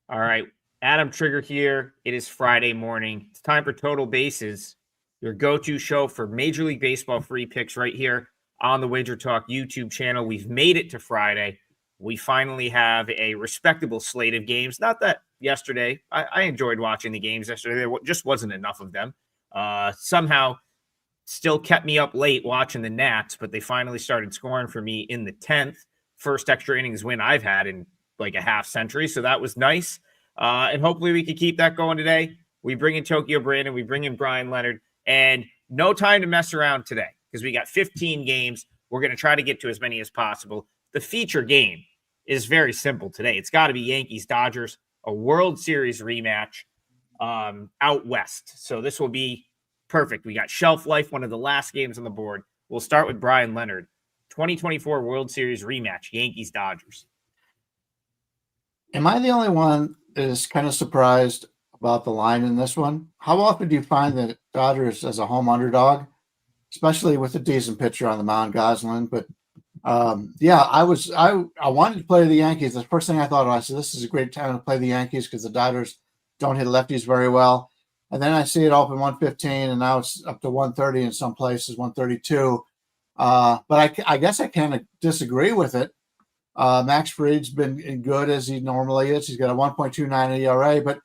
All right. Adam Trigger here. It is Friday morning. It's time for Total Bases, your go-to show for Major League Baseball free picks right here on the WagerTalk YouTube channel. We've made it to Friday. We finally have a respectable slate of games. Not that yesterday. I enjoyed watching the games yesterday. There just wasn't enough of them. Somehow still kept me up late watching the Nats, but they finally started scoring for me in the 10th. First extra innings win I've had in like a half century. So that was nice. And hopefully we can keep that going today. We bring in Tokyo Brandon. We bring in Bryan Leonard. And no time to mess around today because we got 15 games. We're going to try to get to as many as possible. The feature game is very simple today. It's got to be Yankees-Dodgers, a World Series rematch out west. So this will be perfect. We got Shelf Life, one of the last games on the board. We'll start with Bryan Leonard. 2024 World Series rematch, Yankees-Dodgers. Am I the only one that is kind of surprised about the line in this one? How often do you find that Dodgers as a home underdog, especially with a decent pitcher on the mound, Gosselin? But I wanted to play the Yankees. The first thing I thought of, I said, this is a great time to play the Yankees because the Dodgers don't hit lefties very well. And then I see it open 115, and now it's up to 130 in some places, 132. But I guess I kind of disagree with it. Max Fried's been good as he normally is. He's got a 1.29 ERA, but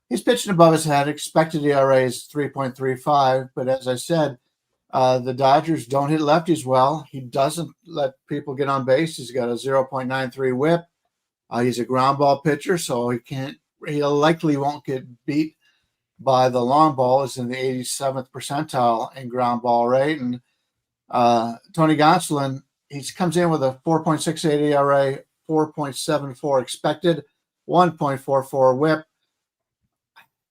he's pitching above his head. Expected ERA is 3.35. But as I said, the Dodgers don't hit lefties well. He doesn't let people get on base. He's got a 0.93 whip. He's a ground ball pitcher, so he likely won't get beat by the long ball. Is in the 87th percentile in ground ball rate. And Tony Gonsolin, he comes in with a 4.68 ERA, 4.74 expected, 1.44 whip.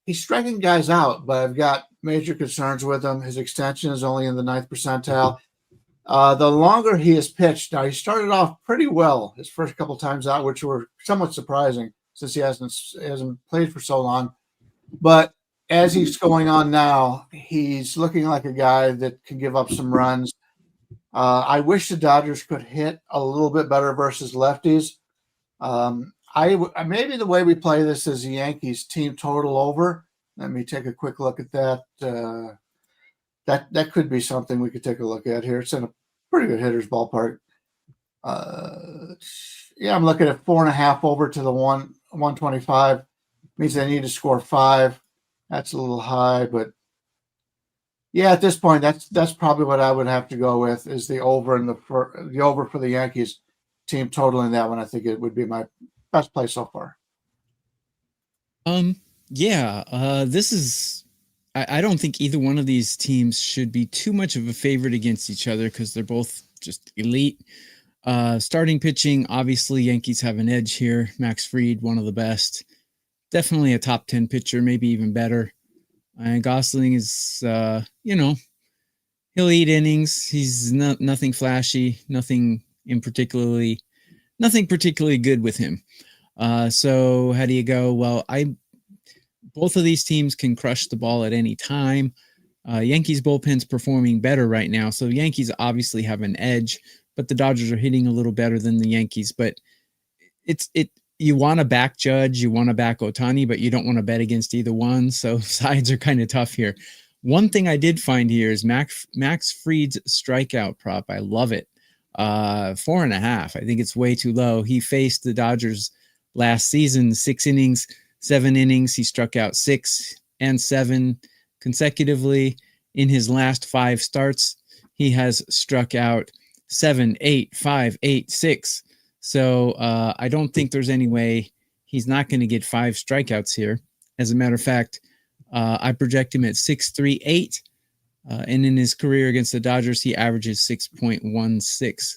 He's striking guys out, but I've got major concerns with him. His extension is only in the 9th percentile. The longer he has pitched, now he started off pretty well his first couple times out, which were somewhat surprising since he hasn't played for so long. But as he's going on now, he's looking like a guy that can give up some runs. I wish the Dodgers could hit a little bit better versus lefties. Maybe the way we play this is the Yankees team total over. Let me take a quick look at that. That could be something we could take a look at here. It's in a pretty good hitter's ballpark. I'm looking at 4.5 over to the 125. Means they need to score 5. That's a little high, but yeah, at this point, that's probably what I would have to go with is the over and the over for the Yankees team total in that one. I think it would be my best play so far. This is. I don't think either one of these teams should be too much of a favorite against each other because they're both just elite. Starting pitching, obviously, Yankees have an edge here. Max Fried, one of the best, definitely a top 10 pitcher, maybe even better. And Gosling is, he'll eat innings. He's nothing flashy, nothing particularly good with him. So how do you go? Well, both of these teams can crush the ball at any time. Yankees bullpen's performing better right now, so the Yankees obviously have an edge, but the Dodgers are hitting a little better than the Yankees. But you want to back Judge, you want to back Ohtani, but you don't want to bet against either one. So sides are kind of tough here. One thing I did find here is Max Fried's strikeout prop. I love it. 4.5. I think it's way too low. He faced the Dodgers last season, 6 innings, 7 innings. He struck out 6 and 7 consecutively. In his last 5 starts, he has struck out 7, 8, 5, 8, 6. So I don't think there's any way he's not going to get 5 strikeouts here. As a matter of fact, I project him at 6.38. And in his career against the Dodgers, he averages 6.16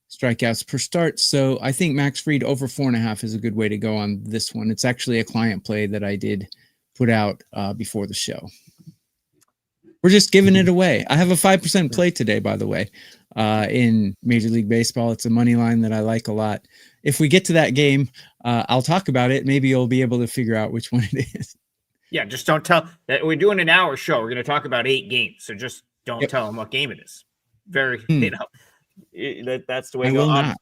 strikeouts per start. So I think Max Fried over 4.5 is a good way to go on this one. It's actually a client play that I did put out before the show. We're just giving it away. I have a 5% play today, by the way, in Major League Baseball. It's a money line that I like a lot. If we get to that game, I'll talk about it. Maybe you'll be able to figure out which one it is. Yeah, just don't tell. We're doing an hour show. We're going to talk about 8 games, so just don't tell them what game it is. That's the way I to go. will not.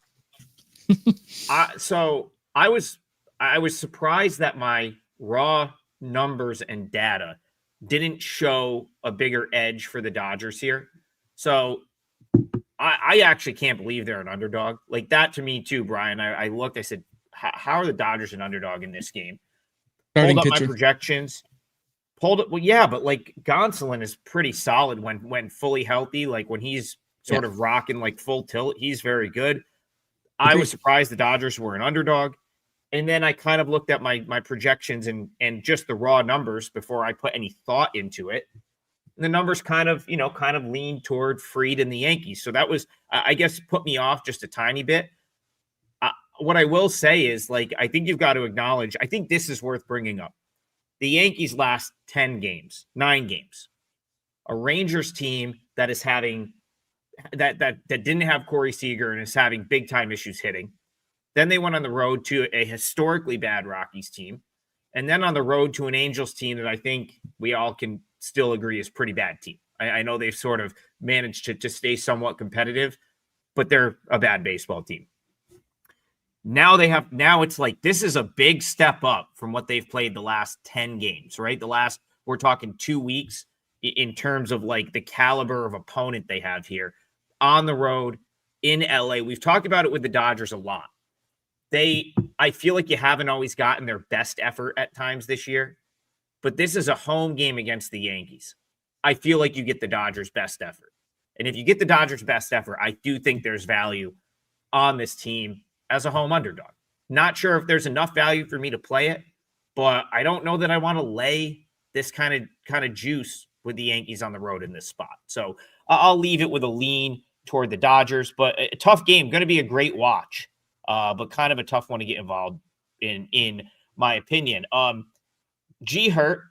So I was I was surprised that my raw numbers and data didn't show a bigger edge for the Dodgers here. So I actually can't believe they're an underdog. Like that to me too, Brian. I looked, I said, how are the Dodgers an underdog in this game? Starting Pulled up pitcher. my projections. Pulled it. Well, yeah, but like Gonsolin is pretty solid when fully healthy. Like when he's sort of rocking like full tilt, he's very good. I was surprised the Dodgers were an underdog. And then I kind of looked at my projections and just the raw numbers before I put any thought into it. And the numbers kind of leaned toward Fried and the Yankees. So that was, I guess, put me off just a tiny bit. What I will say is, like, I think you've got to acknowledge, I think this is worth bringing up. The Yankees last 9 games, a Rangers team that is having that didn't have Corey Seager and is having big time issues hitting. Then they went on the road to a historically bad Rockies team, and then on the road to an Angels team that I think we all can still agree is pretty bad team. I know they've sort of managed to stay somewhat competitive, but they're a bad baseball team. Now it's like this is a big step up from what they've played the last 10 games, right? We're talking 2 weeks in terms of like the caliber of opponent they have here on the road in LA. We've talked about it with the Dodgers a lot. I feel like you haven't always gotten their best effort at times this year, but this is a home game against the Yankees. I feel like you get the Dodgers' best effort. And if you get the Dodgers' best effort, I do think there's value on this team as a home underdog. Not sure if there's enough value for me to play it, but I don't know that I want to lay this kind of juice with the Yankees on the road in this spot. So I'll leave it with a lean toward the Dodgers, but a tough game, going to be a great watch. But kind of a tough one to get involved in my opinion. G Hurt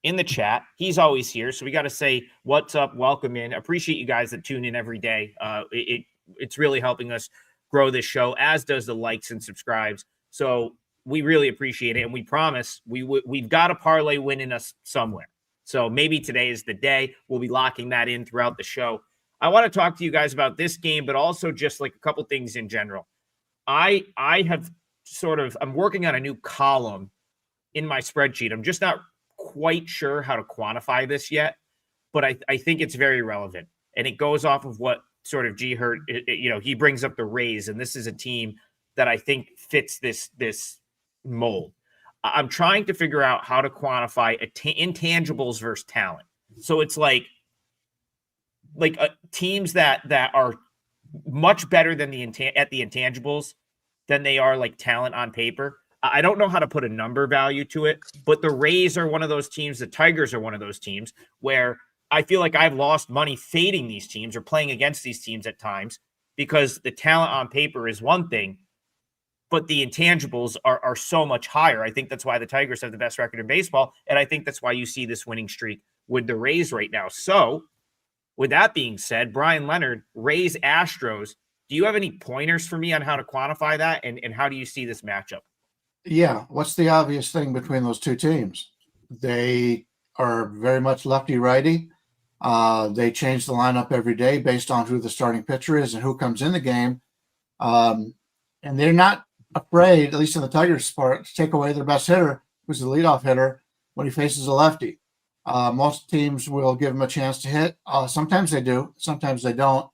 in the chat. He's always here. So we got to say, what's up? Welcome in. Appreciate you guys that tune in every day. It's really helping us grow this show, as does the likes and subscribes. So we really appreciate it. And we promise we've got a parlay win in us somewhere. So maybe today is the day. We'll be locking that in throughout the show. I want to talk to you guys about this game, but also just like a couple things in general. I have I'm working on a new column in my spreadsheet. I'm just not quite sure how to quantify this yet, but I think it's very relevant. And it goes off of what sort of G Hurt, he brings up the Rays, and this is a team that I think fits this mold. I'm trying to figure out how to quantify intangibles versus talent. So it's like teams that are much better than at the intangibles than they are like talent on paper. I don't know how to put a number value to it, but the Rays are one of those teams. The Tigers are one of those teams where I feel like I've lost money fading these teams or playing against these teams at times because the talent on paper is one thing, but the intangibles are so much higher. I think that's why the Tigers have the best record in baseball, and I think that's why you see this winning streak with the Rays right now. So with that being said, Brian Leonard, Rays, Astros, do you have any pointers for me on how to quantify that? And how do you see this matchup? Yeah. What's the obvious thing between those two teams? They are very much lefty-righty. They change the lineup every day based on who the starting pitcher is and who comes in the game. And they're not afraid, at least in the Tigers' part, to take away their best hitter, who's the leadoff hitter, when he faces a lefty. Most teams will give him a chance to hit. Sometimes they do, sometimes they don't.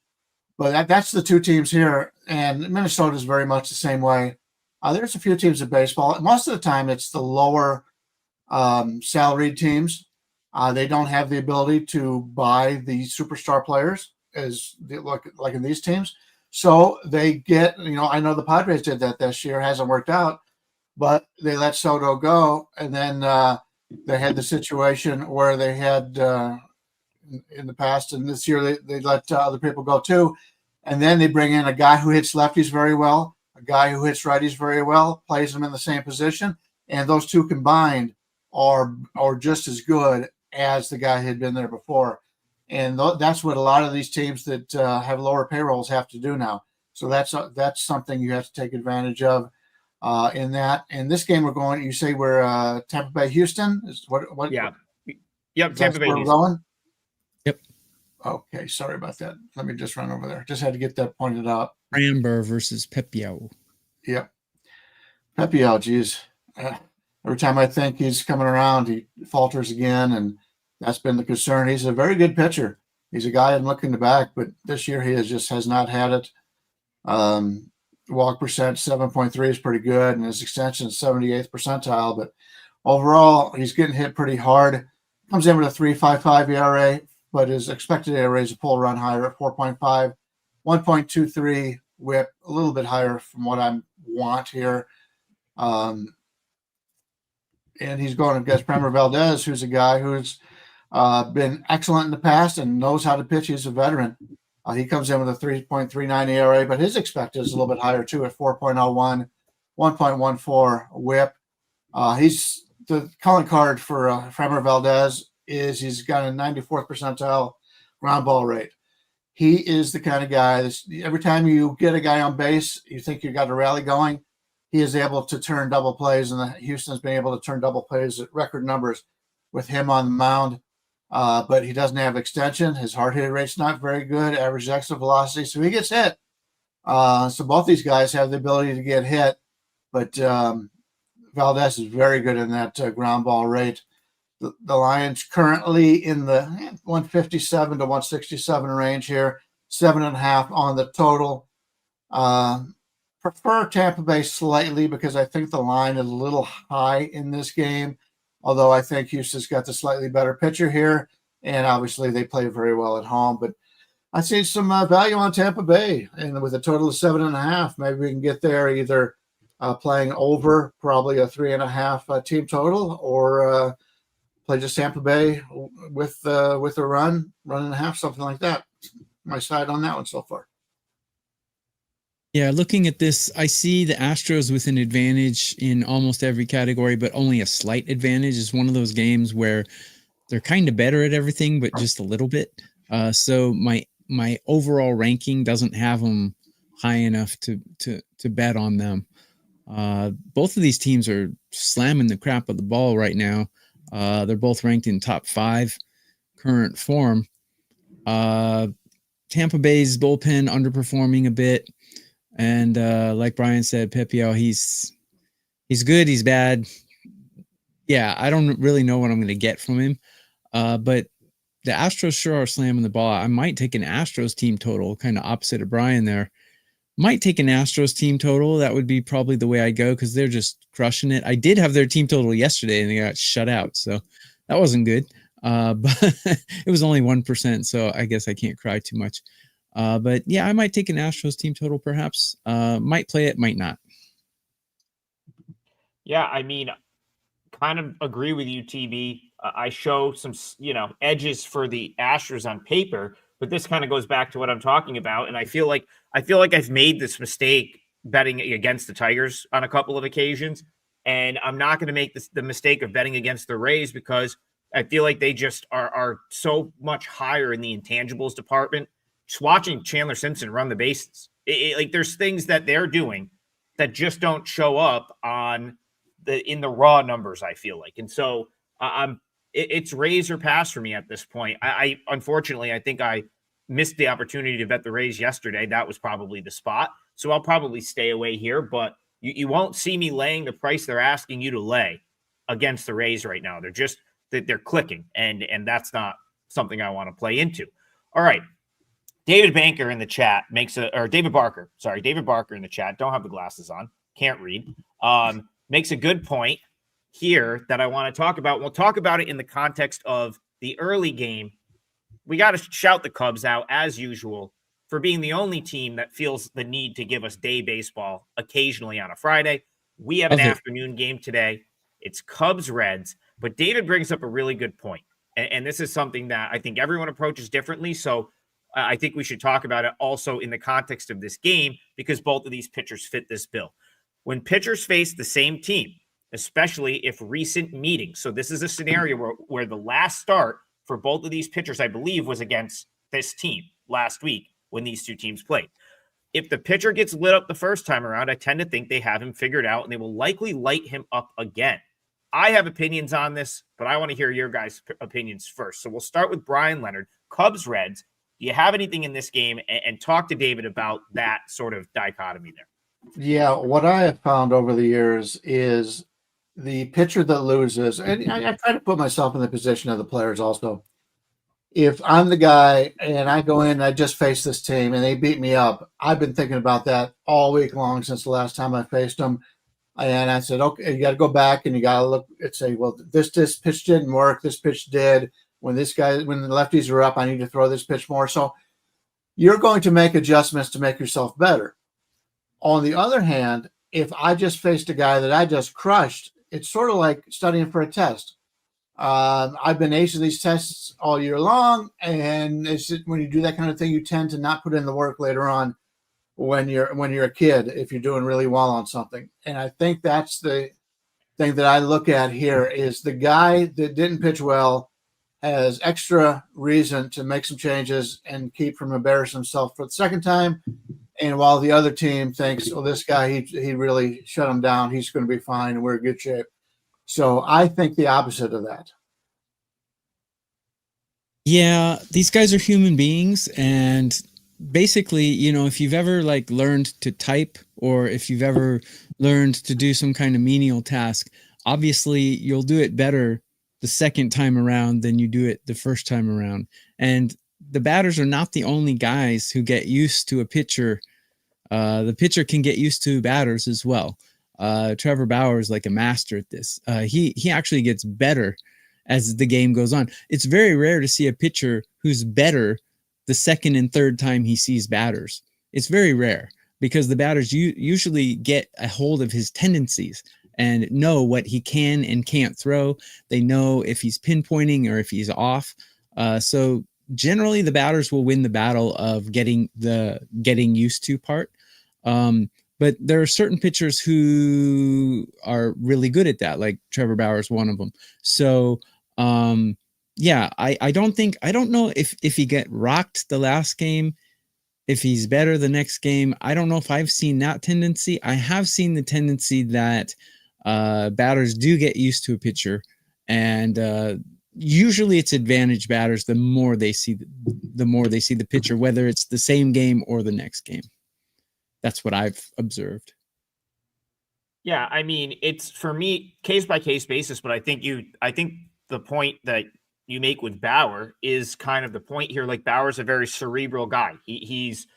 But that's the two teams here, and Minnesota is very much the same way. There's a few teams in baseball. Most of the time, it's the lower salaried teams. They don't have the ability to buy the superstar players like in these teams. So they get, I know the Padres did that this year. It hasn't worked out, but they let Soto go, and then they had the situation where they had in the past, and this year they let other people go too. And then they bring in a guy who hits lefties very well, a guy who hits righties very well, plays them in the same position, and those two combined are just as good as the guy who had been there before. And that's what a lot of these teams that have lower payrolls have to do now. So that's something you have to take advantage of in that. In this game, you say we're Tampa Bay, Houston. Is what? Yeah. Yep. Tampa Bay, Houston. Going? Yep. Okay. Sorry about that. Let me just run over there. Just had to get that pointed out. Framber versus Pepiao. Yep. Pepiao, geez. every time I think he's coming around, he falters again, and that's been the concern. He's a very good pitcher. He's a guy I'm looking to back, but this year he has not had it. Walk percent 7.3 is pretty good, and his extension is 78th percentile. But overall, he's getting hit pretty hard. Comes in with a 3.55 ERA, but his expected ERA is a full run higher at 4.5, 1.23 WHIP, a little bit higher from what I want here. And he's going against Premier Valdez, who's a guy who's been excellent in the past and knows how to pitch. He's a veteran. He comes in with a 3.39 ERA, but his expected is a little bit higher too at 4.01, 1.14 WHIP. He's the calling card for Framber Valdez is he's got a 94th percentile ground ball rate. He is the kind of guy that every time you get a guy on base, you think you got a rally going. He is able to turn double plays, and Houston's been able to turn double plays at record numbers with him on the mound. But he doesn't have extension. His hard hit rate's not very good, average exit velocity, so he gets hit. So both these guys have the ability to get hit, but Valdez is very good in that ground ball rate. The Lions currently in the 157 to 167 range here, 7.5 on the total. Prefer Tampa Bay slightly because I think the line is a little high in this game, although I think Houston's got the slightly better pitcher here, and obviously they play very well at home. But I see some value on Tampa Bay, and with a total of 7.5, maybe we can get there either playing over probably a 3.5 team total, or play just Tampa Bay with a run and a half, something like that. My side on that one so far. Yeah, looking at this, I see the Astros with an advantage in almost every category, but only a slight advantage. Is one of those games where they're kind of better at everything, but just a little bit. So my overall ranking doesn't have them high enough to bet on them. Both of these teams are slamming the crap of the ball right now. They're both ranked in top 5 current form. Tampa Bay's bullpen underperforming a bit. And like Bryan said, Pepio, he's good, he's bad. Yeah, I don't really know what I'm going to get from him. But the Astros sure are slamming the ball. I might take an Astros team total, kind of opposite of Bryan there. Might take an Astros team total. That would be probably the way I go because they're just crushing it. I did have their team total yesterday and they got shut out, so that wasn't good. But it was only 1%, so I guess I can't cry too much. But yeah, I might take an Astros team total perhaps. Might play it, might not. Yeah, I mean, kind of agree with you, TB. I show some, edges for the Astros on paper, but this kind of goes back to what I'm talking about. And I feel like I've made this mistake betting against the Tigers on a couple of occasions, and I'm not going to make the mistake of betting against the Rays because I feel like they just are so much higher in the intangibles department. Just watching Chandler Simpson run the bases, like there's things that they're doing that just don't show up in the raw numbers, I feel like. And so it's raise or pass for me at this point. I unfortunately, I think I missed the opportunity to bet the Rays yesterday. That was probably the spot. So I'll probably stay away here, but you won't see me laying the price they're asking you to lay against the Rays right now. They're clicking, and that's not something I want to play into. All right. David Barker in the chat David Barker in the chat. Don't have the glasses on. Can't read. Makes a good point here that I want to talk about. We'll talk about it in the context of the early game. We got to shout the Cubs out as usual for being the only team that feels the need to give us day baseball occasionally on a Friday. We have an afternoon game today. It's Cubs-Reds, but David brings up a really good point. And this is something that I think everyone approaches differently. So I think we should talk about it also in the context of this game because both of these pitchers fit this bill. When pitchers face the same team, especially if recent meetings, so this is a scenario where the last start for both of these pitchers, I believe, was against this team last week when these two teams played. If the pitcher gets lit up the first time around, I tend to think they have him figured out and they will likely light him up again. I have opinions on this, but I want to hear your guys' opinions first. So we'll start with Bryan Leonard, Cubs-Reds. Do you have anything in this game? And talk to David about that sort of dichotomy there. Yeah, what I have found over the years is the pitcher that loses, and I try to put myself in the position of the players also. If I'm the guy and I go in and I just face this team and they beat me up, I've been thinking about that all week long since the last time I faced them. And I said, okay, you got to go back and you got to look and say, well, this pitch didn't work. This pitch did. When the lefties are up, I need to throw this pitch more. So you're going to make adjustments to make yourself better. On the other hand, if I just faced a guy that I just crushed, it's sort of like studying for a test. I've been acing these tests all year long, and when you do that kind of thing, you tend to not put in the work later on when you're a kid if you're doing really well on something. And I think that's the thing that I look at here is the guy that didn't pitch well has extra reason to make some changes and keep from embarrassing himself for the second time. And while the other team thinks, well, this guy, he really shut him down, he's going to be fine and we're in good shape. So I think the opposite of that. Yeah, these guys are human beings, and basically, if you've ever learned to type, or if you've ever learned to do some kind of menial task, obviously you'll do it better the second time around than you do it the first time around. And the batters are not the only guys who get used to a pitcher. The pitcher can get used to batters as well. Trevor Bauer is like a master at this. He actually gets better as the game goes on. It's very rare to see a pitcher who's better the second and third time he sees batters. It's very rare because the batters usually get a hold of his tendencies and know what he can and can't throw. They know if he's pinpointing or if he's off. So generally the batters will win the battle of getting used to part. But there are certain pitchers who are really good at that, like Trevor Bauer is one of them. So, yeah, I don't know if he get rocked the last game, if he's better the next game. I don't know if I've seen that tendency. I have seen the tendency that batters do get used to a pitcher, and usually it's advantage batters the more they see the pitcher, whether it's the same game or the next game. That's what I've observed. Yeah, I mean, it's for me case by case basis, but I think the point that you make with Bauer is kind of the point here. Like Bauer's a very cerebral guy. He's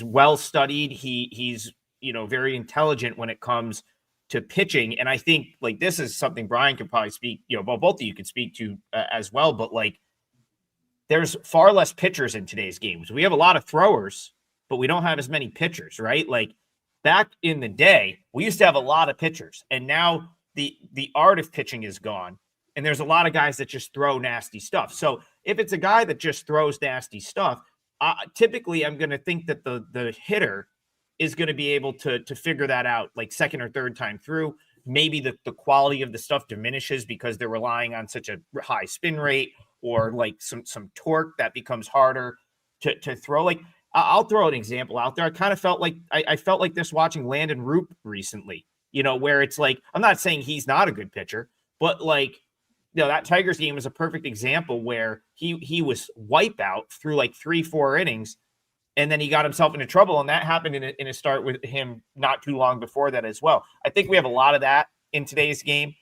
well studied. He's very intelligent when it comes to pitching. And I think like this is something Bryan could probably speak, both of you could speak to as well. But like, there's far less pitchers in today's games. We have a lot of throwers, but we don't have as many pitchers, right? Like back in the day, we used to have a lot of pitchers, and now the art of pitching is gone. And there's a lot of guys that just throw nasty stuff. So if it's a guy that just throws nasty stuff, typically I'm going to think that the hitter is going to be able to figure that out like second or third time through. Maybe the quality of the stuff diminishes because they're relying on such a high spin rate or like some torque that becomes harder to throw. Like I'll throw an example out there. I kind of felt like I felt like this watching Landon Roop recently, where it's like, I'm not saying he's not a good pitcher, but like, that Tigers game is a perfect example where he was wipeout through like 3-4 innings, and then he got himself into trouble. And that happened in a start with him not too long before that as well. I think we have a lot of that in today's game.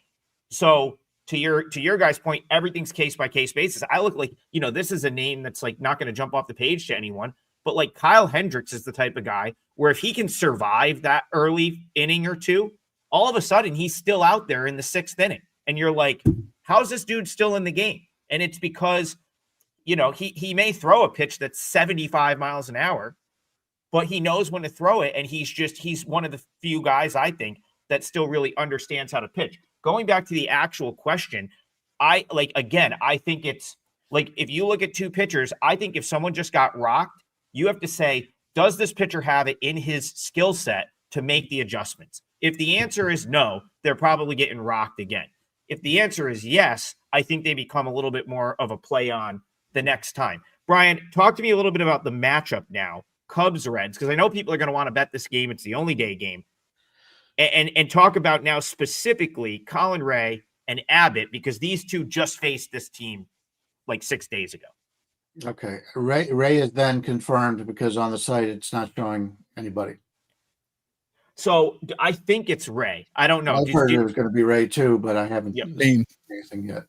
So to your guys' point, everything's case by case basis. I look like, this is a name that's like not going to jump off the page to anyone, but like Kyle Hendricks is the type of guy where if he can survive that early inning or two, all of a sudden he's still out there in the 6th inning. And you're like, how's this dude still in the game? And it's because, he may throw a pitch that's 75 miles an hour, but he knows when to throw it. And he's one of the few guys, I think, that still really understands how to pitch. Going back to the actual question, I think it's like, if you look at two pitchers, I think if someone just got rocked, you have to say, does this pitcher have it in his skill set to make the adjustments? If the answer is no, they're probably getting rocked again. If the answer is yes, I think they become a little bit more of a play on the next time. Bryan, talk to me a little bit about the matchup now, Cubs-Reds, because I know people are going to want to bet this game. It's the only day game. And talk about now specifically Colin Ray and Abbott, because these two just faced this team like 6 days ago. Okay. Ray is then confirmed because on the site it's not showing anybody. So I think it's Ray. I don't know. I've heard it was going to be Ray too, but I haven't seen anything yet.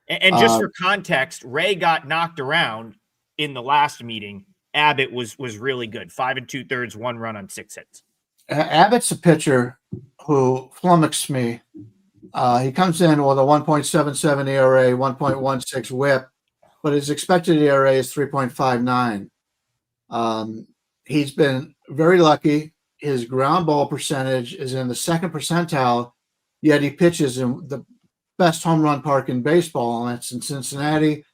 And just for context, Ray got knocked around in the last meeting. Abbott was really good. 5 2/3, 1 run on 6 hits. Abbott's a pitcher who flummoxed me. He comes in with a 1.77 ERA, 1.16 WHIP, but his expected ERA is 3.59. He's been very lucky. His ground ball percentage is in the second percentile, yet he pitches in the best home run park in baseball, and that's in Cincinnati.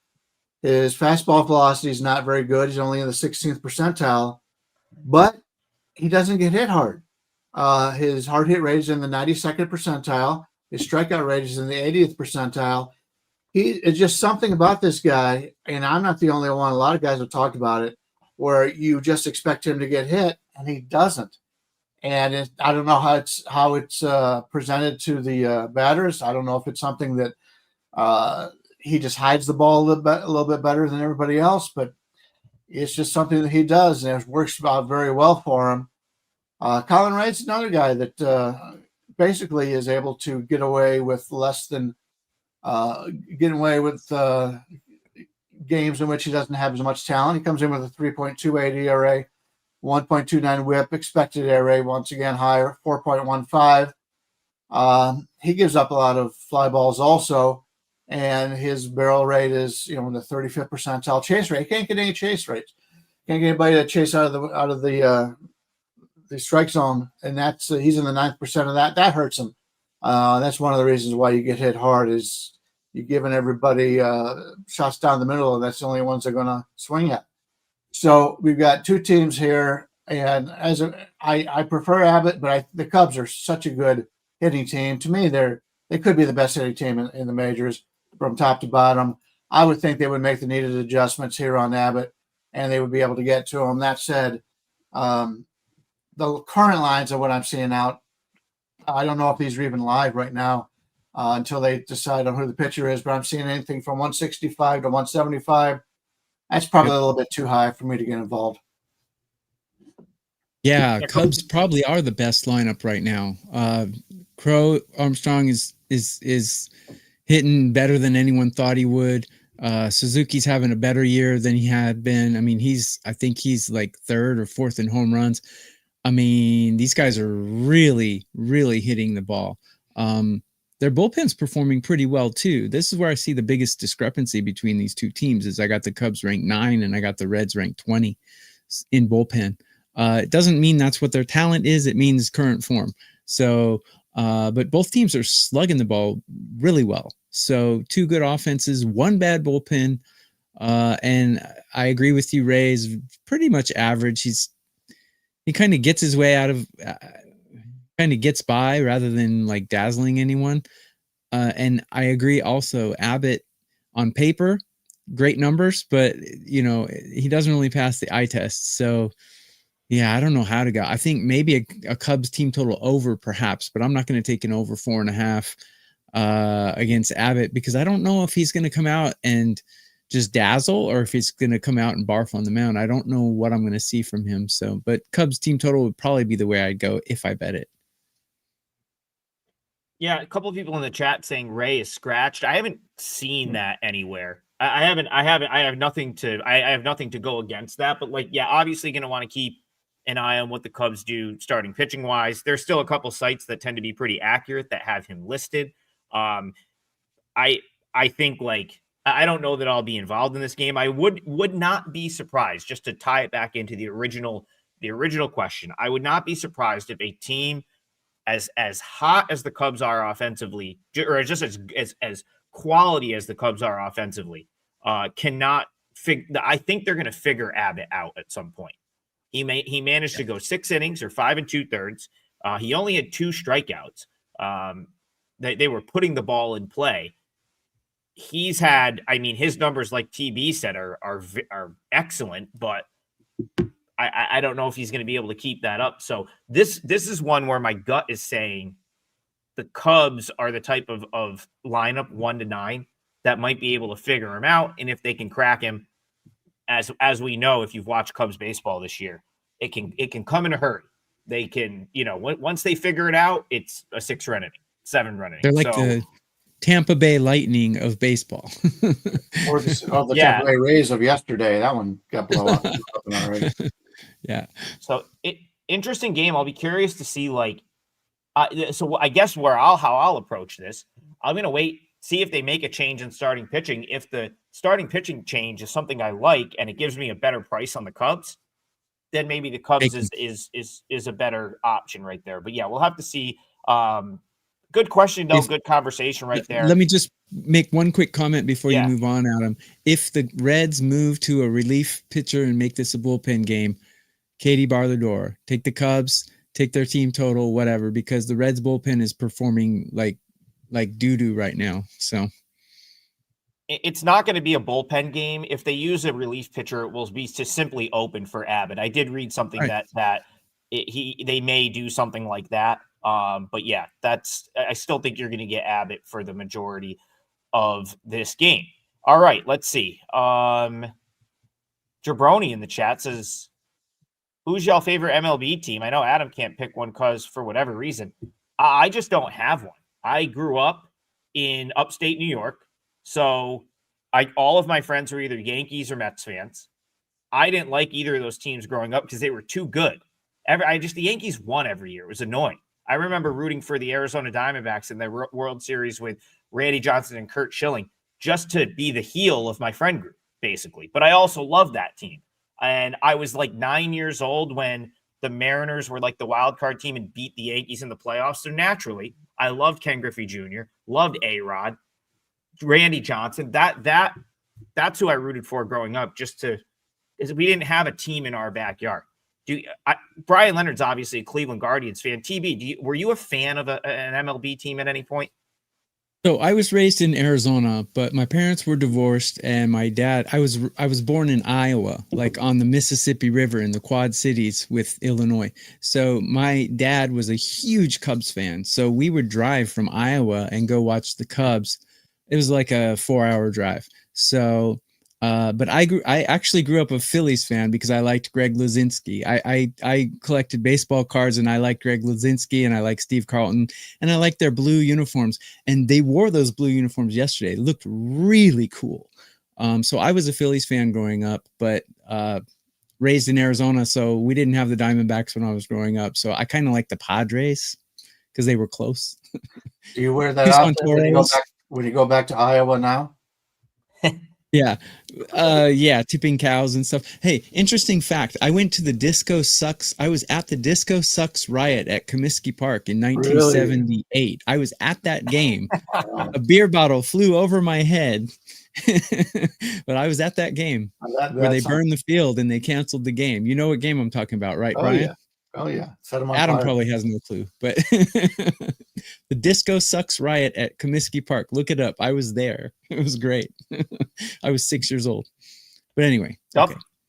His fastball velocity is not very good. He's only in the 16th percentile, but he doesn't get hit hard. His hard hit rate is in the 92nd percentile. His strikeout rate is in the 80th percentile. It's just something about this guy, and I'm not the only one. A lot of guys have talked about it, where you just expect him to get hit, and he doesn't. And I don't know how it's presented to the batters. I don't know if it's something that he just hides the ball a little bit better than everybody else, but it's just something that he does, and it works out very well for him. Colin Wright's another guy that basically is able to get away with games in which he doesn't have as much talent. He comes in with a 3.28 ERA, 1.29 WHIP, expected ERA once again higher, 4.15. He gives up a lot of fly balls also, and his barrel rate is in the 35th percentile. Chase rate, he can't get any chase rates. Can't get anybody to chase out of the strike zone, and that's he's in the 9th% of that. That hurts him. That's one of the reasons why you get hit hard is you're giving everybody shots down the middle, and that's the only ones they're going to swing at. So we've got two teams here, and I prefer Abbott, but the Cubs are such a good hitting team. To me, they could be the best hitting team in the majors from top to bottom. I would think they would make the needed adjustments here on Abbott, and they would be able to get to him. That said, the current lines of what I'm seeing out, I don't know if these are even live right now until they decide on who the pitcher is, but I'm seeing anything from 165 to 175. That's probably a little bit too high for me to get involved. Yeah, Cubs probably are the best lineup right now. Crow Armstrong is hitting better than anyone thought he would. Suzuki's having a better year than he had been. I mean, I think he's like 3rd or 4th in home runs. I mean, these guys are really, really hitting the ball. Their bullpen's performing pretty well too. This is where I see the biggest discrepancy between these two teams is I got the Cubs ranked 9 and I got the Reds ranked 20 in bullpen. It doesn't mean that's what their talent is. It means current form. So, but both teams are slugging the ball really well. So 2 good offenses, 1 bad bullpen. And I agree with you, Ray is pretty much average. He kind of gets his way out of, kind of gets by rather than like dazzling anyone. And I agree also, Abbott on paper, great numbers, but he doesn't really pass the eye test. So yeah, I don't know how to go. I think maybe a Cubs team total over perhaps, but I'm not going to take an over 4.5 against Abbott because I don't know if he's going to come out and just dazzle or if he's going to come out and barf on the mound. I don't know what I'm going to see from him. So, but Cubs team total would probably be the way I'd go if I bet it. Yeah, a couple of people in the chat saying Ray is scratched. I haven't seen that anywhere. I have nothing to go against that. But obviously going to want to keep an eye on what the Cubs do starting pitching wise. There's still a couple sites that tend to be pretty accurate that have him listed. I think I don't know that I'll be involved in this game. I would not be surprised, just to tie it back into the original question. I would not be surprised if a team as hot as the Cubs are offensively, or just as quality as the Cubs are offensively, cannot figure. I think they're going to figure Abbott out at some point. He managed to go 6 innings or 5 2/3. He only had 2 strikeouts. They were putting the ball in play. He's had, his numbers, like TB said, are excellent, but I don't know if he's going to be able to keep that up. So this is one where my gut is saying the Cubs are the type of lineup 1 to 9 that might be able to figure him out. And if they can crack him, as we know, if you've watched Cubs baseball this year, it can come in a hurry. they can, once they figure it out, it's a 6-run inning, 7-run inning. They're like the Tampa Bay Lightning of baseball. Or the Tampa Bay Rays of yesterday. That one got blown up already. Yeah. So interesting game. I'll be curious to see so I guess how I'll approach this. I'm going to wait, see if they make a change in starting pitching. If the starting pitching change is something I like and it gives me a better price on the Cubs, then maybe the Cubs is a better option right there. But yeah, we'll have to see. Good question, though. Good conversation right there. Let me just make one quick comment before you move on, Adam. If the Reds move to a relief pitcher and make this a bullpen game, Katie bar the door. Take the Cubs, take their team total, whatever, because the Reds bullpen is performing like doo-doo right now. So it's not going to be a bullpen game. If they use a relief pitcher, it will be to simply open for Abbott. I did read something that they may do something like that. But yeah, I still think you're going to get Abbott for the majority of this game. All right, let's see. Jabroni in the chat says, who's y'all favorite MLB team? I know Adam can't pick one because for whatever reason, I just don't have one. I grew up in upstate New York. So all of my friends were either Yankees or Mets fans. I didn't like either of those teams growing up because they were too good. The Yankees won every year. It was annoying. I remember rooting for the Arizona Diamondbacks in the World Series with Randy Johnson and Curt Schilling just to be the heel of my friend group, basically. But I also loved that team. And I was like 9 years old when the Mariners were like the wild card team and beat the Yankees in the playoffs. So naturally, I loved Ken Griffey Jr., loved A-Rod, Randy Johnson. That's who I rooted for growing up. We didn't have a team in our backyard. Bryan Leonard's obviously a Cleveland Guardians fan. TB, were you a fan of an MLB team at any point? So I was raised in Arizona, but my parents were divorced, and my dad, I was born in Iowa, like on the Mississippi River in the Quad Cities with Illinois. So my dad was a huge Cubs fan. So we would drive from Iowa and go watch the Cubs. It was like a 4-hour drive. So but I actually grew up a Phillies fan because I liked Greg Luzinski. I collected baseball cards and I liked Greg Luzinski and I liked Steve Carlton and I liked their blue uniforms. And they wore those blue uniforms yesterday. It looked really cool. So I was a Phillies fan growing up, but raised in Arizona. So we didn't have the Diamondbacks when I was growing up. So I kind of like the Padres because they were close. Do you wear that out when you go back to Iowa now? Yeah. Tipping cows and stuff. Hey, interesting fact. I went to the Disco Sucks. I was at the Disco Sucks riot at Comiskey Park in 1978. Really? I was at that game. A beer bottle flew over my head. But I was at that game where they burned the field and they canceled the game. You know what game I'm talking about, right, Brian? Yeah. Oh, yeah. Adam probably has no clue, but the Disco Sucks riot at Comiskey Park. Look it up. I was there. It was great. I was 6 years old. But anyway.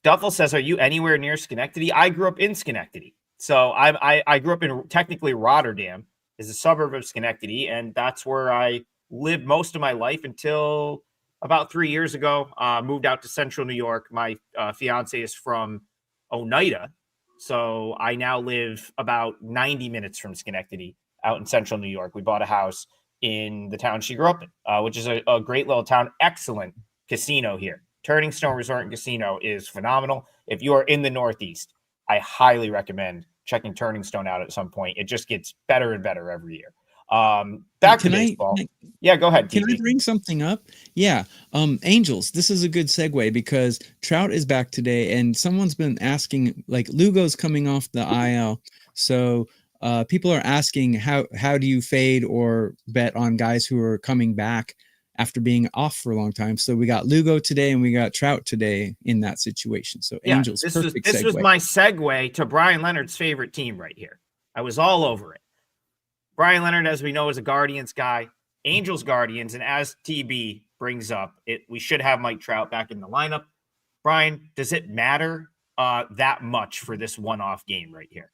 Duffel says, are you anywhere near Schenectady? I grew up in Schenectady. So I grew up in technically Rotterdam is a suburb of Schenectady. And that's where I lived most of my life until about 3 years ago. Moved out to central New York. My fiance is from Oneida. So I now live about 90 minutes from Schenectady out in central New York. We bought a house in the town she grew up in, which is a great little town. Excellent casino here. Turning Stone Resort and Casino is phenomenal. If you are in the Northeast, I highly recommend checking Turning Stone out at some point. It just gets better and better every year. Back to baseball. Yeah, go ahead. Can I bring something up? Yeah. Angels. This is a good segue because Trout is back today and someone's been asking, like, Lugo's coming off the IL. So people are asking how do you fade or bet on guys who are coming back after being off for a long time. So we got Lugo today and we got Trout today in that situation. So Angels. This was my segue to Bryan Leonard's favorite team right here. I was all over it. Bryan Leonard, as we know, is a Guardians guy, Angels Guardians, and as TB brings up, we should have Mike Trout back in the lineup. Brian, does it matter that much for this one-off game right here?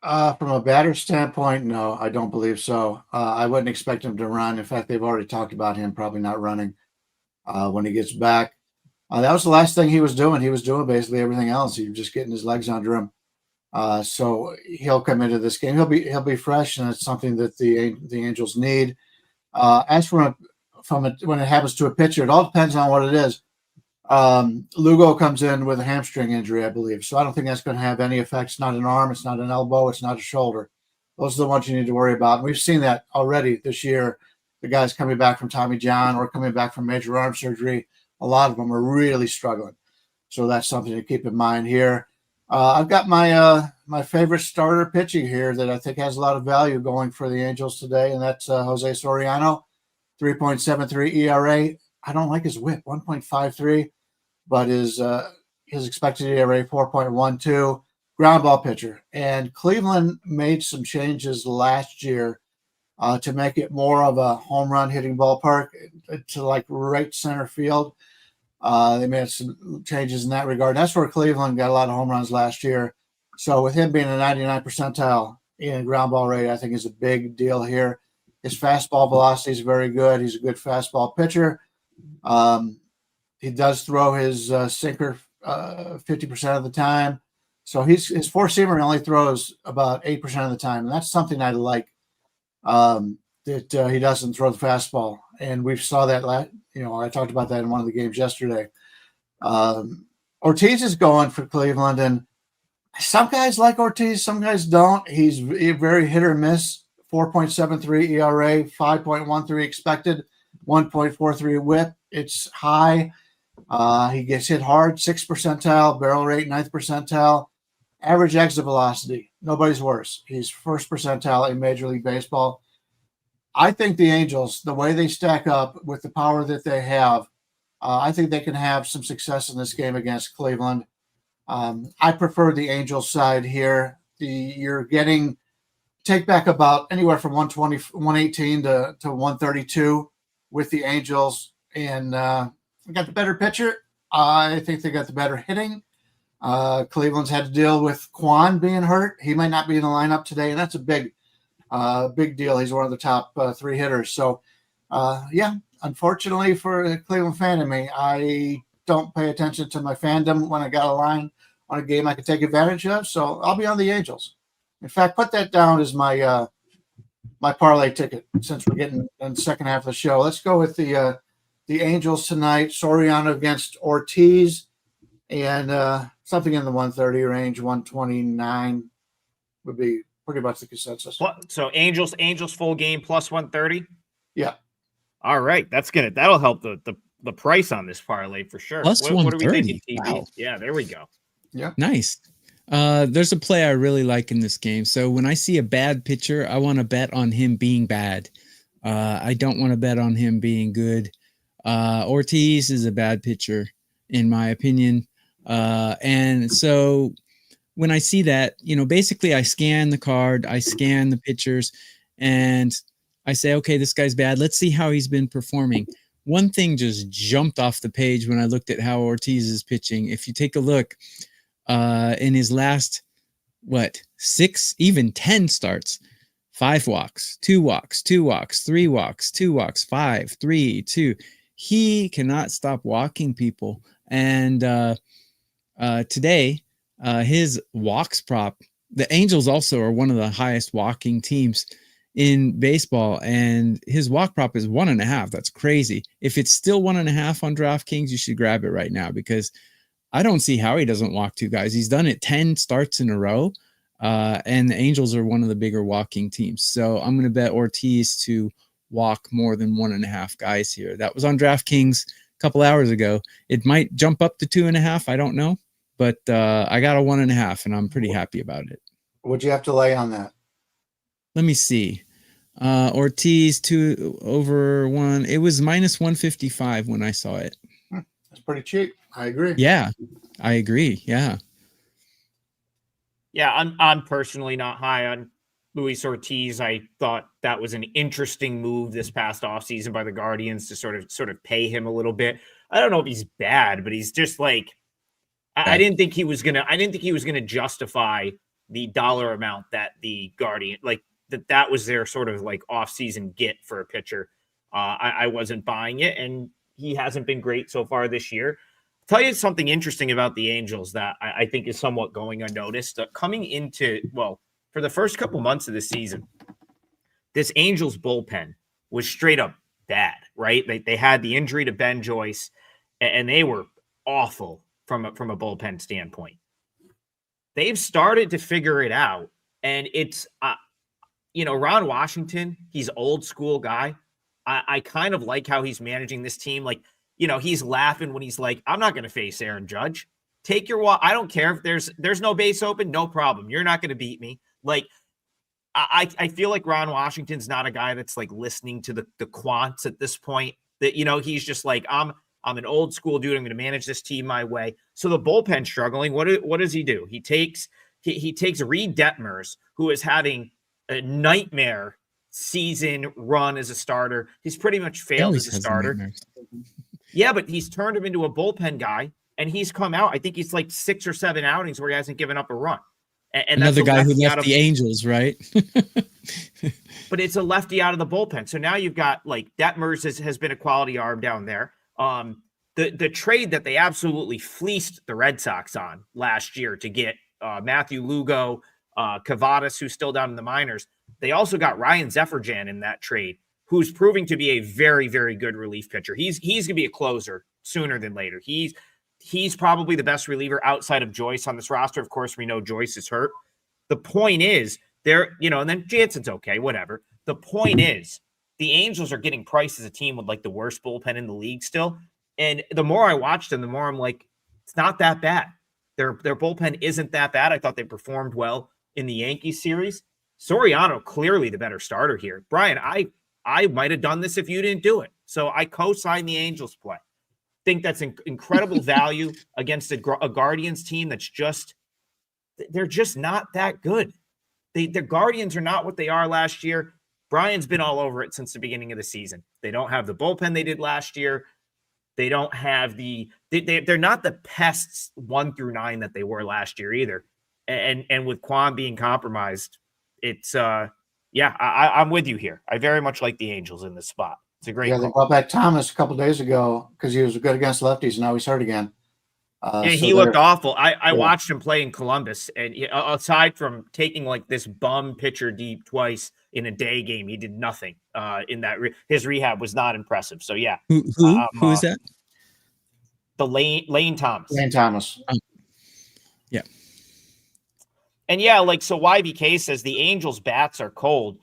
From a batter standpoint, no, I don't believe so. I wouldn't expect him to run. In fact, they've already talked about him probably not running when he gets back. That was the last thing he was doing. He was doing basically everything else. He was just getting his legs under him. So he'll come into this game. He'll be fresh, and it's something that the Angels need. As for when it happens to a pitcher, it all depends on what it is. Lugo comes in with a hamstring injury, I believe. So I don't think that's going to have any effect. It's not an arm. It's not an elbow. It's not a shoulder. Those are the ones you need to worry about. And we've seen that already this year. The guys coming back from Tommy John or coming back from major arm surgery, a lot of them are really struggling. So that's something to keep in mind here. I've got my favorite starter pitching here that I think has a lot of value going for the Angels today, and that's Jose Soriano, 3.73 ERA. I don't like his whip, 1.53, but his expected ERA, 4.12. Ground ball pitcher. And Cleveland made some changes last year to make it more of a home run hitting ballpark to like right center field. They made some changes in that regard. That's where Cleveland got a lot of home runs last year. So with him being a 99 percentile in ground ball rate, I think is a big deal here. His fastball velocity is very good. He's a good fastball pitcher. He does throw his sinker 50% of the time. So his four-seamer only throws about 8% of the time. And that's something I like, that he doesn't throw the fastball. And we saw that, I talked about that in one of the games yesterday. Ortiz is going for Cleveland, and some guys like Ortiz, some guys don't. He's very hit or miss. 4.73 ERA, 5.13 expected, 1.43 whip. It's high. He gets hit hard, 6th percentile, barrel rate, 9th percentile. Average exit velocity, nobody's worse. He's 1st percentile in Major League Baseball. I think the Angels, the way they stack up with the power that they have, I think they can have some success in this game against Cleveland. I prefer the Angels side here. You're getting take back about anywhere from 120, 118 to 132 with the Angels. And we got the better pitcher. I think they got the better hitting. Cleveland's had to deal with Kwan being hurt. He might not be in the lineup today, and that's a big deal. He's one of the top 3 hitters. So, unfortunately for the Cleveland fan in me, I don't pay attention to my fandom when I got a line on a game I could take advantage of. So I'll be on the Angels. In fact, put that down as my my parlay ticket since we're getting in the second half of the show. Let's go with the Angels tonight. Soriano against Ortiz, and something in the 130 range, 129 would be pretty much the consensus. So Angels full game plus 130. Yeah. All right, that'll help the price on this parlay for sure. Plus what are we 130. thinking, TV? Wow. Yeah, there we go. Yeah. Nice. There's a play I really like in this game. So when I see a bad pitcher, I want to bet on him being bad. I don't want to bet on him being good. Ortiz is a bad pitcher, in my opinion. And so when I see that, basically I scan the card, I scan the pitchers, and I say, okay, this guy's bad. Let's see how he's been performing. One thing just jumped off the page when I looked at how Ortiz is pitching. If you take a look, in his last 6, even 10 starts, 5 walks, 2 walks, 2 walks, 3 walks, 2 walks, 5, 3, 2. He cannot stop walking people. And today, his walks prop, the Angels also are one of the highest walking teams in baseball, and his walk prop is 1.5. That's crazy. If it's still 1.5 on DraftKings, you should grab it right now, because I don't see how he doesn't walk 2 guys. He's done it 10 starts in a row, and the Angels are one of the bigger walking teams. So I'm going to bet Ortiz to walk more than 1.5 guys here. That was on DraftKings a couple hours ago. It might jump up to 2.5. I don't know, but I got a 1.5, and I'm pretty happy about it. What'd you have to lay on that? Let me see. Ortiz 2 over 1. It was minus 155 when I saw it. That's pretty cheap. I agree. Yeah, I agree. Yeah. Yeah, I'm personally not high on Luis Ortiz. I thought that was an interesting move this past offseason by the Guardians to sort of pay him a little bit. I don't know if he's bad, but he's just like I didn't think he was gonna justify the dollar amount that the Guardian that was their sort of like offseason get for a pitcher. I wasn't buying it, and he hasn't been great so far this year. Tell you something interesting about the Angels that I think is somewhat going unnoticed. Coming into, well, for the first couple months of the season, this Angels bullpen was straight up bad, right? They had the injury to Ben Joyce, and they were awful from a bullpen standpoint. They've started to figure it out, and it's, Ron Washington, he's old school guy. I kind of like how he's managing this team. Like, he's laughing when he's like, I'm not going to face Aaron Judge. Take your walk. I don't care if there's no base open. No problem. You're not going to beat me. Like, I feel like Ron Washington's not a guy that's like listening to the quants at this point. That, he's just like, I'm an old school dude. I'm going to manage this team my way. So the bullpen struggling. What does he do? He takes Reed Detmers, who is having a nightmare season run as a starter. He's pretty much failed as a starter. Yeah, but he's turned him into a bullpen guy, and he's come out. I think he's like 6 or 7 outings where he hasn't given up a run. And another guy who left the Angels, right? But it's a lefty out of the bullpen. So now you've got like Detmers has been a quality arm down there. The trade that they absolutely fleeced the Red Sox on last year to get Matthew Lugo, Cavadas, who's still down in the minors. They also got Ryan Zefferjan in that trade, who's proving to be a very, very good relief pitcher. He's going to be a closer sooner than later. He's probably the best reliever outside of Joyce on this roster. Of course, we know Joyce is hurt. The point is, and then Jansen's okay, whatever. The point is, the Angels are getting priced as a team with like the worst bullpen in the league still. And the more I watch them, the more I'm like, it's not that bad. Their bullpen isn't that bad. I thought they performed well in the Yankees series. Soriano, clearly the better starter here. Bryan, I might have done this if you didn't do it. So I co-signed the Angels play. Think that's incredible value against a Guardians team that's they're just not that good. The Guardians are not what they are last year. Bryan's been all over it since the beginning of the season. They don't have the bullpen they did last year. They don't have they're not the pests 1 through 9 that they were last year either. And with Kwan being compromised, it's I'm with you here. I very much like the Angels in this spot. It's a great call. They brought back Thomas a couple days ago because he was good against lefties, and now he's hurt again. He looked awful. I watched him play in Columbus, and aside from taking like this bum pitcher deep twice in a day game, he did nothing. In that his rehab was not impressive. So yeah, who is that? The Lane Thomas. Lane Thomas. Yeah. And yeah, so YBK says the Angels' bats are cold.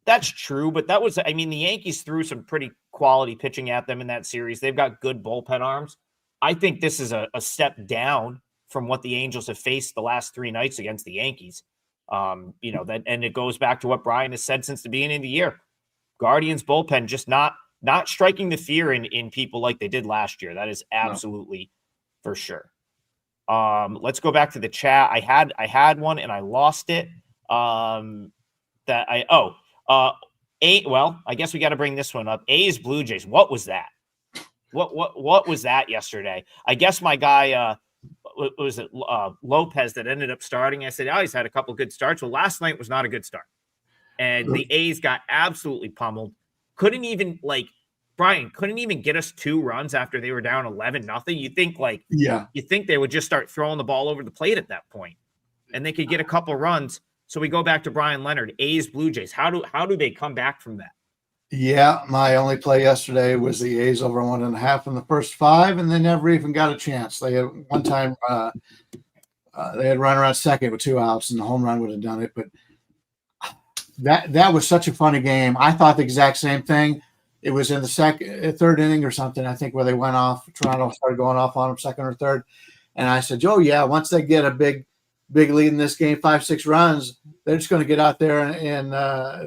That's true, but the Yankees threw some pretty quality pitching at them in that series. They've got good bullpen arms. I think this is a step down from what the Angels have faced the last 3 nights against the Yankees. And it goes back to what Bryan has said since the beginning of the year. Guardians bullpen just not striking the fear in people like they did last year. That is absolutely for sure. Let's go back to the chat. I had one and I lost it. I guess we got to bring this one up. A's Blue Jays. What was that? What was that yesterday? I guess my guy was it Lopez that ended up starting. I said, he's had a couple good starts. Well, last night was not a good start. And the A's got absolutely pummeled. Couldn't even get us 2 runs after they were down 11-0. You think they would just start throwing the ball over the plate at that point, and they could get a couple runs. So we go back to Bryan Leonard, A's Blue Jays. How do they come back from that? Yeah, my only play yesterday was the A's over 1.5 in the first 5, and they never even got a chance. They had one time they had run around second with 2 outs, and the home run would have done it. But that was such a funny game. I thought the exact same thing. It was in the third inning or something, I think, where they went off. Toronto started going off on them, second or third. And I said, once they get a big lead in this game, 5-6 runs, they're just going to get out there and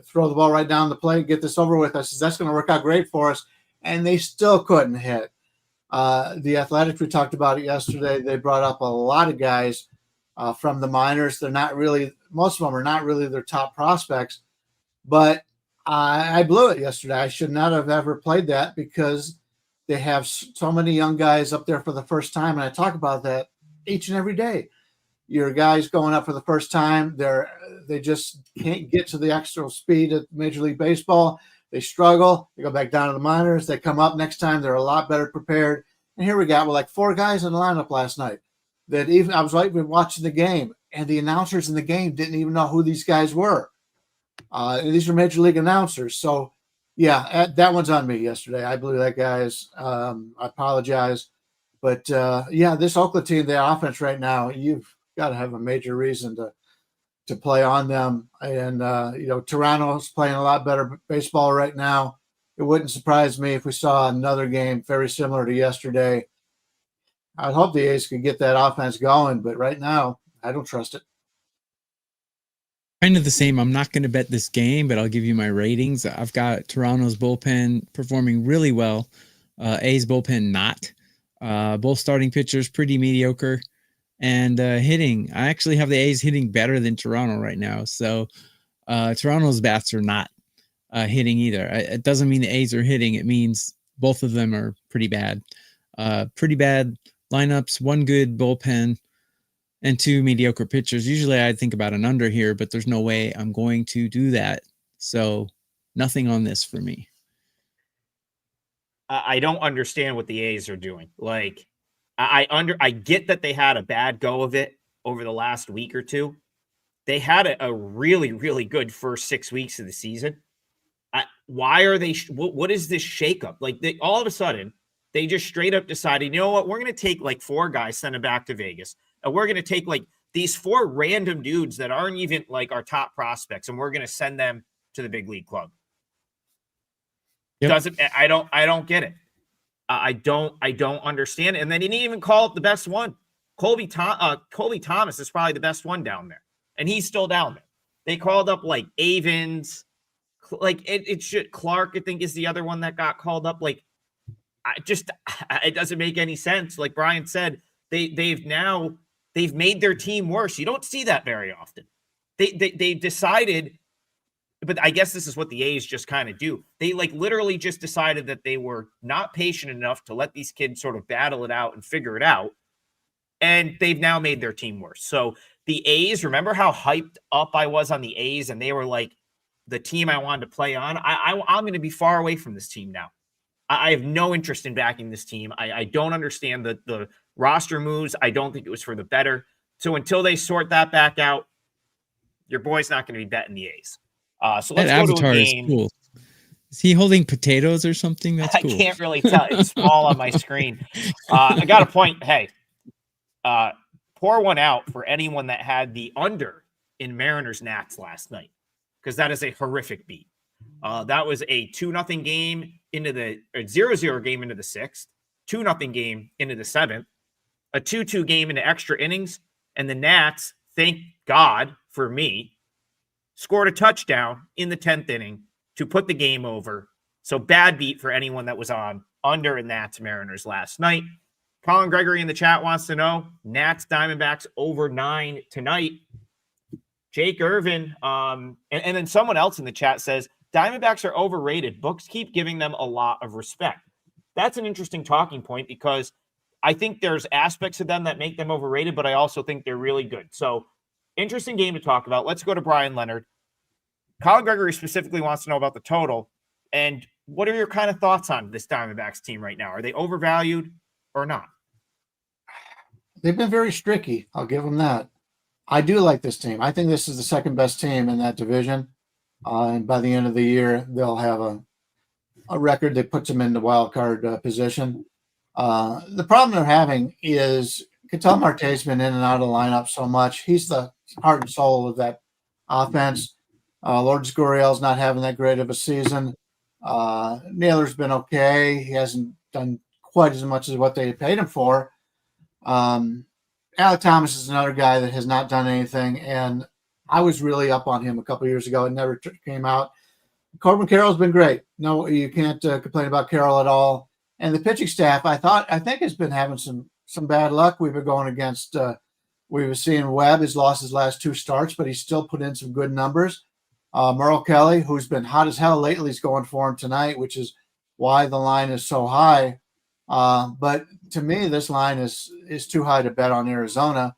throw the ball right down the plate, get this over with. I said, that's going to work out great for us. And they still couldn't hit. The Athletics, we talked about it yesterday. They brought up a lot of guys from the minors. Most of them are not really their top prospects. But I blew it yesterday. I should not have ever played that because they have so many young guys up there for the first time. And I talk about that each and every day. Your guys going up for the first time, they just can't get to the extra speed at Major League Baseball. They struggle. They go back down to the minors. They come up next time. They're a lot better prepared. And here we got like 4 guys in the lineup last night that even I was even watching the game, and the announcers in the game didn't even know who these guys were. And these are major league announcers. So, yeah, that one's on me yesterday. I believe that guy's. I apologize. But, yeah, this Oakland team, their offense right now, you've got to have a major reason to play on them. And, Toronto's playing a lot better baseball right now. It wouldn't surprise me if we saw another game very similar to yesterday. I'd hope the A's could get that offense going, but right now, I don't trust it. Kind of the same. I'm not going to bet this game, but I'll give you my ratings. I've got Toronto's bullpen performing really well. A's bullpen not. Both starting pitchers pretty mediocre. And hitting, I actually have the A's hitting better than Toronto right now. So Toronto's bats are not hitting either. It doesn't mean the A's are hitting. It means both of them are pretty bad. Pretty bad lineups, one good bullpen, and 2 mediocre pitchers. Usually I'd think about an under here, but there's no way I'm going to do that. So nothing on this for me. I don't understand what the A's are doing. Like, I get that they had a bad go of it over the last week or two. They had a really, really good first 6 weeks of the season. Why are they? What is this shakeup? Like, all of a sudden, they just straight up decided, you know what? We're going to take like 4 guys, send them back to Vegas. And we're going to take like these 4 random dudes that aren't even like our top prospects, and we're going to send them to the big league club. Yep. I don't get it. I don't understand it. And they didn't even call it the best one. Colby Thomas is probably the best one down there, and he's still down there. They called up like Avens, like it should. Clark, I think, is the other one that got called up. Like, it doesn't make any sense. Like Bryan said, they've made their team worse. You don't see that very often. They decided, but I guess this is what the A's just kind of do. They like literally just decided that they were not patient enough to let these kids sort of battle it out and figure it out. And they've now made their team worse. So the A's, remember how hyped up I was on the A's, and they were like the team I wanted to play on? I'm going to be far away from this team now. I have no interest in backing this team. I don't understand the roster moves. I don't think it was for the better. So until they sort that back out, your boy's not going to be betting the A's. So let's go to a game. Is cool. Is he holding potatoes or something? That's cool. I can't really tell. It's small on my screen. I got a point. Hey, pour one out for anyone that had the under in Mariners Nats last night, because that is a horrific beat. That was a 2-0 game into the 0-0 game into the 6th, 2-0 game into the 7th, a 2-2 game into extra innings, and the Nats, thank God for me, scored a touchdown in the 10th inning to put the game over. So bad beat for anyone that was on under in Nats Mariners last night. Colin Gregory in the chat wants to know, Nats Diamondbacks over 9 tonight. Jake Irvin, and then someone else in the chat says, Diamondbacks are overrated. Books keep giving them a lot of respect. That's an interesting talking point, because I think there's aspects of them that make them overrated, but I also think they're really good. So interesting game to talk about. Let's go to Bryan Leonard. Colin Gregory specifically wants to know about the total. And what are your kind of thoughts on this Diamondbacks team right now? Are they overvalued or not? They've been very streaky. I'll give them that. I do like this team. I think this is the second best team in that division. And by the end of the year, they'll have a record that puts them in the wild card position. The problem they're having is Ketel Marte's been in and out of the lineup so much. He's the heart and soul of that offense. Lord Gurriel's not having that great of a season. Naylor's been okay. He hasn't done quite as much as what they paid him for. Alec Thomas is another guy that has not done anything, and I was really up on him a couple of years ago. It never came out. Corbin Carroll's been great. No, you can't complain about Carroll at all. And the pitching staff, I think has been having some bad luck. We've been going against. We were seeing Webb has lost his last 2 starts, but he's still put in some good numbers. Merle Kelly, who's been hot as hell lately, is going for him tonight, which is why the line is so high. But to me, this line is too high to bet on Arizona.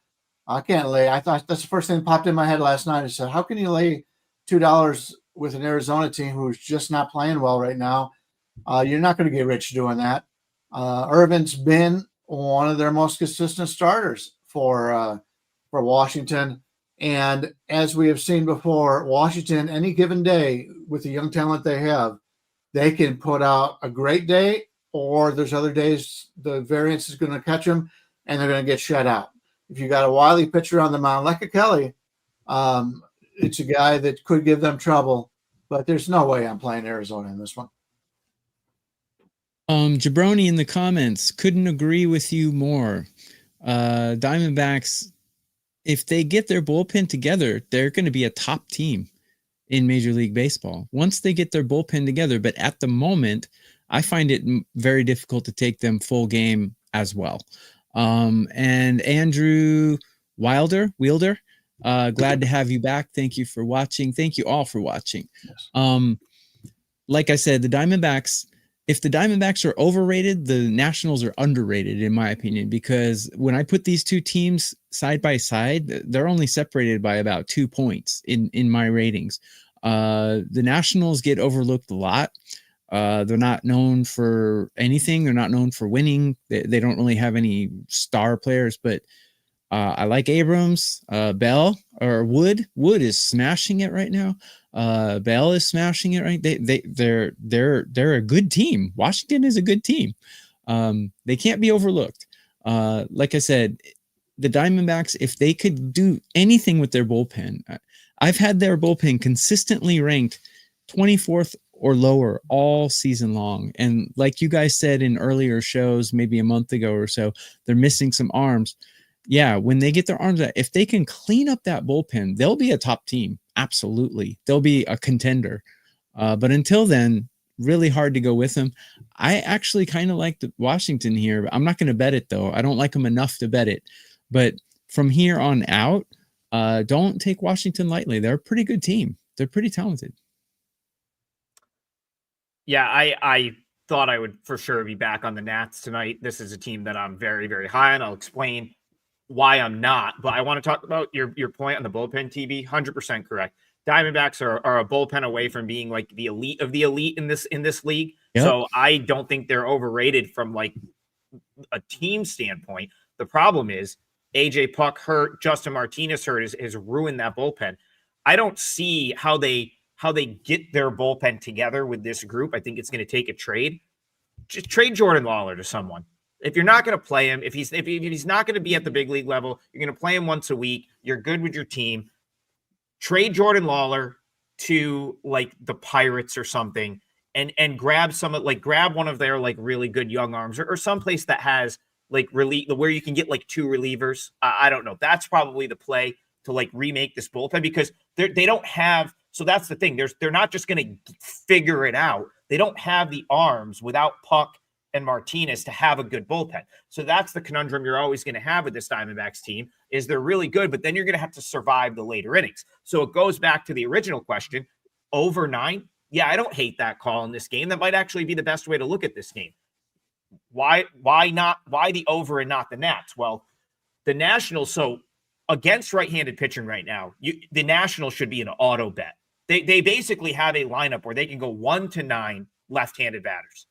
I can't lay. I thought that's the first thing that popped in my head last night. I said, how can you lay $2 with an Arizona team who's just not playing well right now? You're not going to get rich doing that. Irvin's been one of their most consistent starters for Washington. And as we have seen before, Washington, any given day with the young talent they have, they can put out a great day, or there's other days the variance is going to catch them and they're going to get shut out. If you got a wily pitcher on the mound like a Kelly, it's a guy that could give them trouble, but there's no way I'm playing Arizona in this one. Jabroni in the comments, couldn't agree with you more. Diamondbacks, if they get their bullpen together, they're going to be a top team in Major League Baseball once they get their bullpen together. But at the moment, I find it very difficult to take them full game as well. And Andrew Wielder, glad to have you back. Thank you for watching. Thank you all for watching. Yes. Like I said, the Diamondbacks, if the Diamondbacks are overrated, the Nationals are underrated, in my opinion, because when I put these two teams side by side, they're only separated by about 2 points in my ratings. The Nationals get overlooked a lot. They're not known for anything. They're not known for winning. They don't really have any star players, but I like Abrams, Bell, or Wood. Wood is smashing it right now. Bell is smashing it right. They're a good team. Washington is a good team. They can't be overlooked. Like I said, the Diamondbacks, if they could do anything with their bullpen, I've had their bullpen consistently ranked 24th or lower all season long. And like you guys said in earlier shows, maybe a month ago or so, they're missing some arms. Yeah, when they get their arms out, if they can clean up that bullpen, they'll be a top team. Absolutely. They'll be a contender. But until then, really hard to go with them. I actually kind of like Washington here. I'm not going to bet it, though. I don't like them enough to bet it. But from here on out, don't take Washington lightly. They're a pretty good team. They're pretty talented. Yeah, I thought I would for sure be back on the Nats tonight. This is a team that I'm very, very high on. I'll explain why I'm not, but I want to talk about your point on the bullpen, TB. 100% correct. Diamondbacks are a bullpen away from being like the elite of the elite in this league. Yep. So I don't think they're overrated from like a team standpoint. The problem is AJ Puck hurt, Justin Martinez hurt has ruined that bullpen. I don't see how they get their bullpen together with this group. I think it's going to take a trade. Just trade Jordan Lawler to someone. If you're not going to play him, if he's not going to be at the big league level, you're going to play him once a week. You're good with your team. Trade Jordan Lawler to like the Pirates or something, and grab grab one of their like really good young arms or someplace that has like where you can get like two relievers. I don't know. That's probably the play to like remake this bullpen because they don't have. So that's the thing. They're not just going to figure it out. They don't have the arms without Puck and Martinez to have a good bullpen. So that's the conundrum you're always going to have with this Diamondbacks team is they're really good, but then you're going to have to survive the later innings. So it goes back to the original question, over 9. Yeah, I don't hate that call in this game. That might actually be the best way to look at this game. Why the over and not the Nats? Well, the Nationals, so against right-handed pitching right now, the Nationals should be an auto bet. They basically have a lineup where they can go 1 to 9 left-handed batters.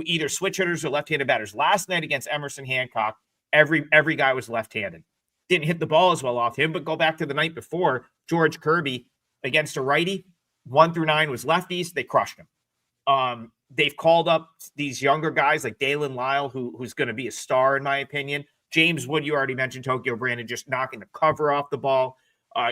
Either switch hitters or left-handed batters. Last night against Emerson Hancock, every guy was left-handed. Didn't hit the ball as well off him, but go back to the night before, George Kirby against a righty, 1 through 9 was lefties. They crushed him. They've called up these younger guys like Dalen Lyle, who's going to be a star in my opinion. James Wood, you already mentioned Tokyo Brandon, just knocking the cover off the ball.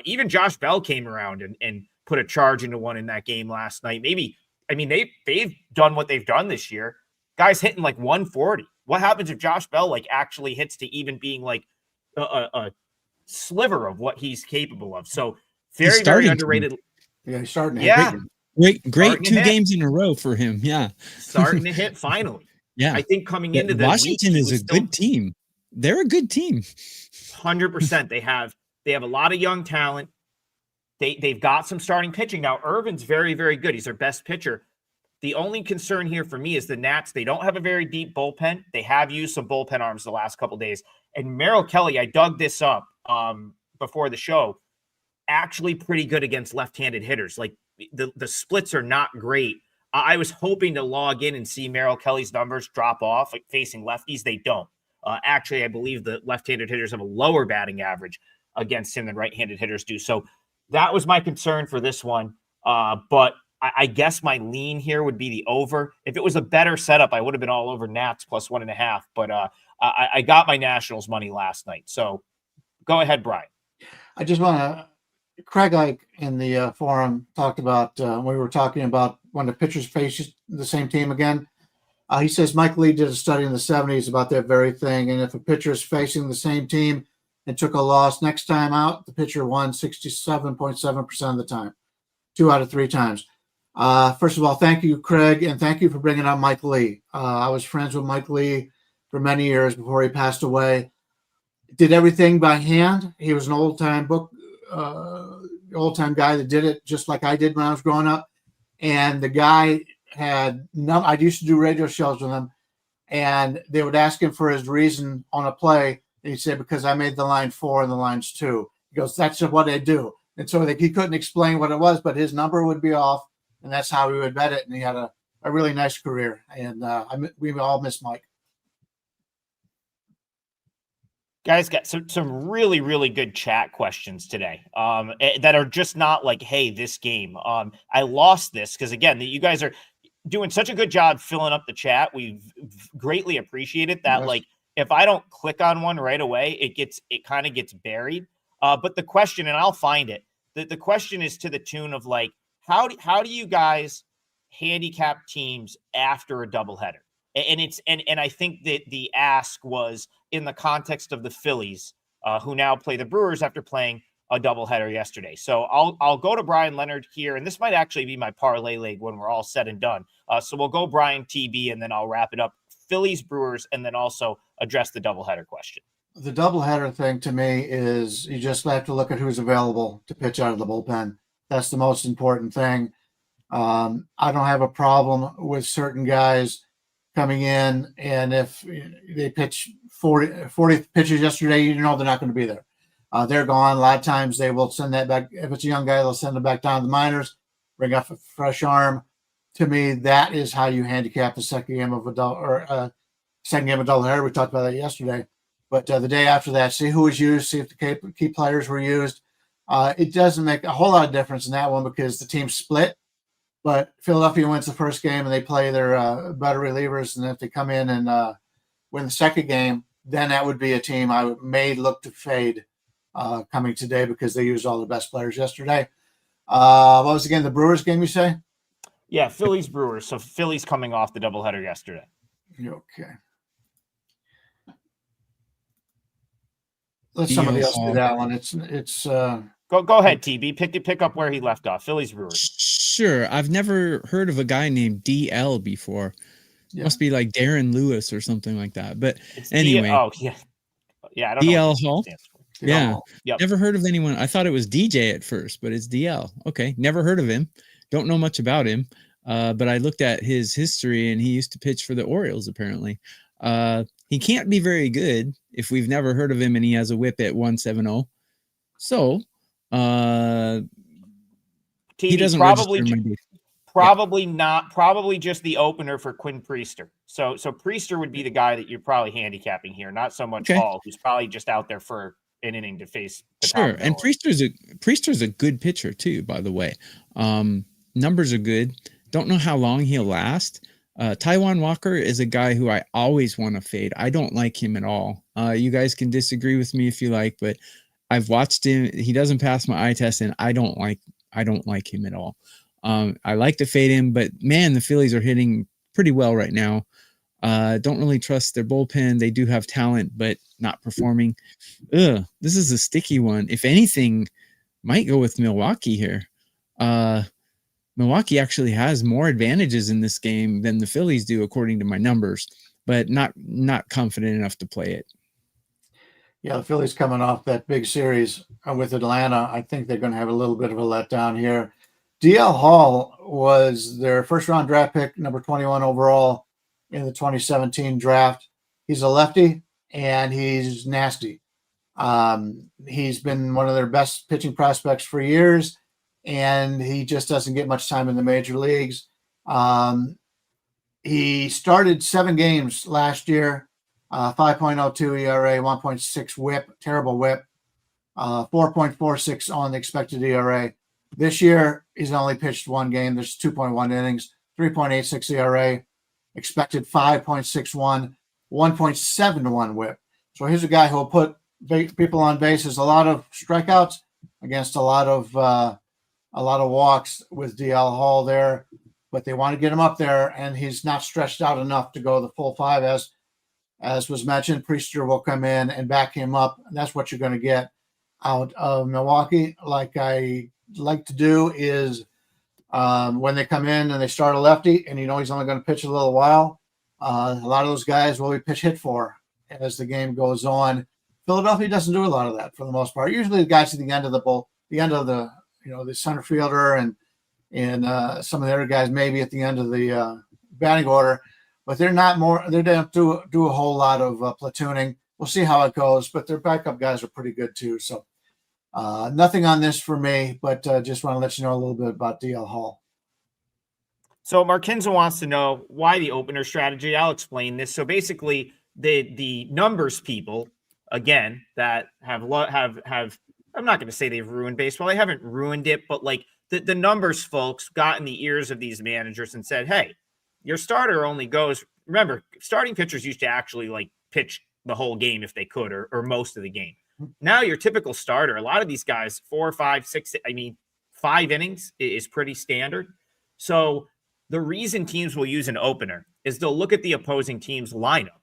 Even Josh Bell came around and put a charge into one in that game last night. They've done what they've done this year. Guys hitting like 140. What happens if Josh Bell like actually hits to even being like a sliver of what he's capable of? So very underrated. Yeah, he's starting to hit. Great 2 games in a row for him. Yeah. Starting to hit finally. Yeah. I think coming into the Washington is a good team. They're a good team. 100%. They have a lot of young talent. They've got some starting pitching. Now, Irvin's very, very good. He's their best pitcher. The only concern here for me is the Nats. They don't have a very deep bullpen. They have used some bullpen arms the last couple of days. And Merrill Kelly, I dug this up before the show, actually pretty good against left-handed hitters. Like the splits are not great I was hoping to log in and see Merrill Kelly's numbers drop off like facing lefties. They don't. Actually, I believe the left-handed hitters have a lower batting average against him than right-handed hitters do. So that was my concern for this one. But I guess my lean here would be the over. If it was a better setup, I would have been all over Nats plus 1.5. But I got my Nationals money last night. So go ahead, Brian. I just want to. Craig Ike in the forum talked about we were talking about when the pitchers face the same team again. He says Mike Lee did a study in the 70s about that very thing. And if a pitcher is facing the same team and took a loss next time out, the pitcher won 67.7% of the time, 2 out of 3 times. First of all, thank you, Craig, and thank you for bringing up Mike Lee. I was friends with Mike Lee for many years before he passed away. Did everything by hand. He was an old-time guy that did it just like I did when I was growing up. And the guy had I used to do radio shows with him, and they would ask him for his reason on a play. And he said, because I made the line 4 and the line's 2. He goes, that's just what I do. And so he couldn't explain what it was, but his number would be off, and that's how he would bet it. And he had a really nice career. And we all miss Mike. Guys got some really, really good chat questions today that are just not like, hey, this game. I lost this because, again, you guys are doing such a good job filling up the chat. We've greatly appreciated that. Yes. Like, if I don't click on one right away, it kind of gets buried. But the question, and I'll find it, the question is to the tune of, like, how do you guys handicap teams after a doubleheader? And I think that the ask was in the context of the Phillies, who now play the Brewers after playing a doubleheader yesterday. So I'll go to Brian Leonard here, and this might actually be my parlay leg when we're all said and done. So we'll go Brian TB, and then I'll wrap it up. Phillies, Brewers, and then also address the doubleheader question. The doubleheader thing to me is you just have to look at who's available to pitch out of the bullpen. That's the most important thing. I don't have a problem with certain guys coming in, and if they pitch 40 pitches yesterday, you know they're not going to be there. They're gone. A lot of times they will send that back. If it's a young guy, they'll send them back down to the minors, bring up a fresh arm. To me, that is how you handicap the second game of a doubleheader. We talked about that yesterday. But the day after that, see who was used, see if the key players were used. It doesn't make a whole lot of difference in that one because the team split. But Philadelphia wins the first game and they play their better relievers. And if they come in and win the second game, then that would be a team I may look to fade coming today because they used all the best players yesterday. What was again the Brewers game you say? Yeah, Phillies Brewers. So Phillies coming off the doubleheader yesterday. Okay. Let somebody else do that one. It's Go ahead, TB. Pick up where he left off. Phillies Brewers. Sure. I've never heard of a guy named DL before. Yeah. Must be like Darren Lewis or something like that. But it's anyway. Yeah. I don't DL know Hall. Yeah. Yep. Never heard of anyone. I thought it was DJ at first, but it's DL. Okay. Never heard of him. Don't know much about him. But I looked at his history and he used to pitch for the Orioles apparently. He can't be very good if we've never heard of him and he has a whip at 170. So he doesn't probably probably just the opener for Quinn Priester. So Priester would be the guy that you're probably handicapping here, not so much Hall, who's probably just out there for an inning to face the sure. And Priester's a good pitcher too, by the way. Numbers are good. Don't know how long he'll last. Taijuan Walker is a guy who I always want to fade. I don't like him at all. You guys can disagree with me if you like, but I've watched him. He doesn't pass my eye test, and I don't like him at all. I like to fade him, but man, the Phillies are hitting pretty well right now. Don't really trust their bullpen. They do have talent, but not performing. This is a sticky one. If anything, might go with Milwaukee here. Milwaukee actually has more advantages in this game than the Phillies do, according to my numbers, but not confident enough to play it. Yeah, the Phillies coming off that big series with Atlanta. I think they're going to have a little bit of a letdown here. DL Hall was their first-round draft pick, number 21 overall in the 2017 draft. He's a lefty, and he's nasty. He's been one of their best pitching prospects for years, and he just doesn't get much time in the major leagues. He started 7 games last year, 5.02 ERA, 1.6 whip, terrible whip, 4.46 on the expected ERA. This year, he's only pitched 1 game. There's 2.1 innings, 3.86 ERA, expected 5.61, 1.71 whip. So here's a guy who will put people on bases, a lot of strikeouts against a lot of walks with DL Hall there, but they want to get him up there, and he's not stretched out enough to go the full 5 as was mentioned. Priester will come in and back him up. And that's what you're going to get out of Milwaukee. Like I like to do is when they come in and they start a lefty and he's only going to pitch a little while, a lot of those guys will be pitch hit for as the game goes on. Philadelphia doesn't do a lot of that for the most part. Usually the guys at the end of the center fielder and some of the other guys maybe at the end of the batting order, but they don't do a whole lot of platooning. We'll see how it goes, but their backup guys are pretty good too. So nothing on this for me, but just want to let you know a little bit about DL Hall. So Markinza wants to know why the opener strategy. I'll explain this. So basically the numbers people, again, that have I'm not going to say they've ruined baseball. They haven't ruined it, but like the numbers folks got in the ears of these managers and said, hey, your starter only goes, remember, starting pitchers used to actually like pitch the whole game if they could, or most of the game. Now your typical starter, a lot of these guys, 4, 5, 6, 5 innings is pretty standard. So the reason teams will use an opener is they'll look at the opposing team's lineup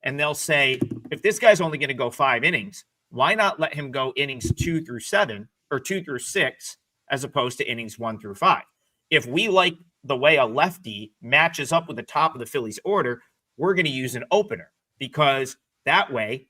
and they'll say, if this guy's only going to go 5 innings, why not let him go innings 2 through 7 or 2 through 6 as opposed to innings 1 through 5? If we like the way a lefty matches up with the top of the Phillies order, we're going to use an opener because that way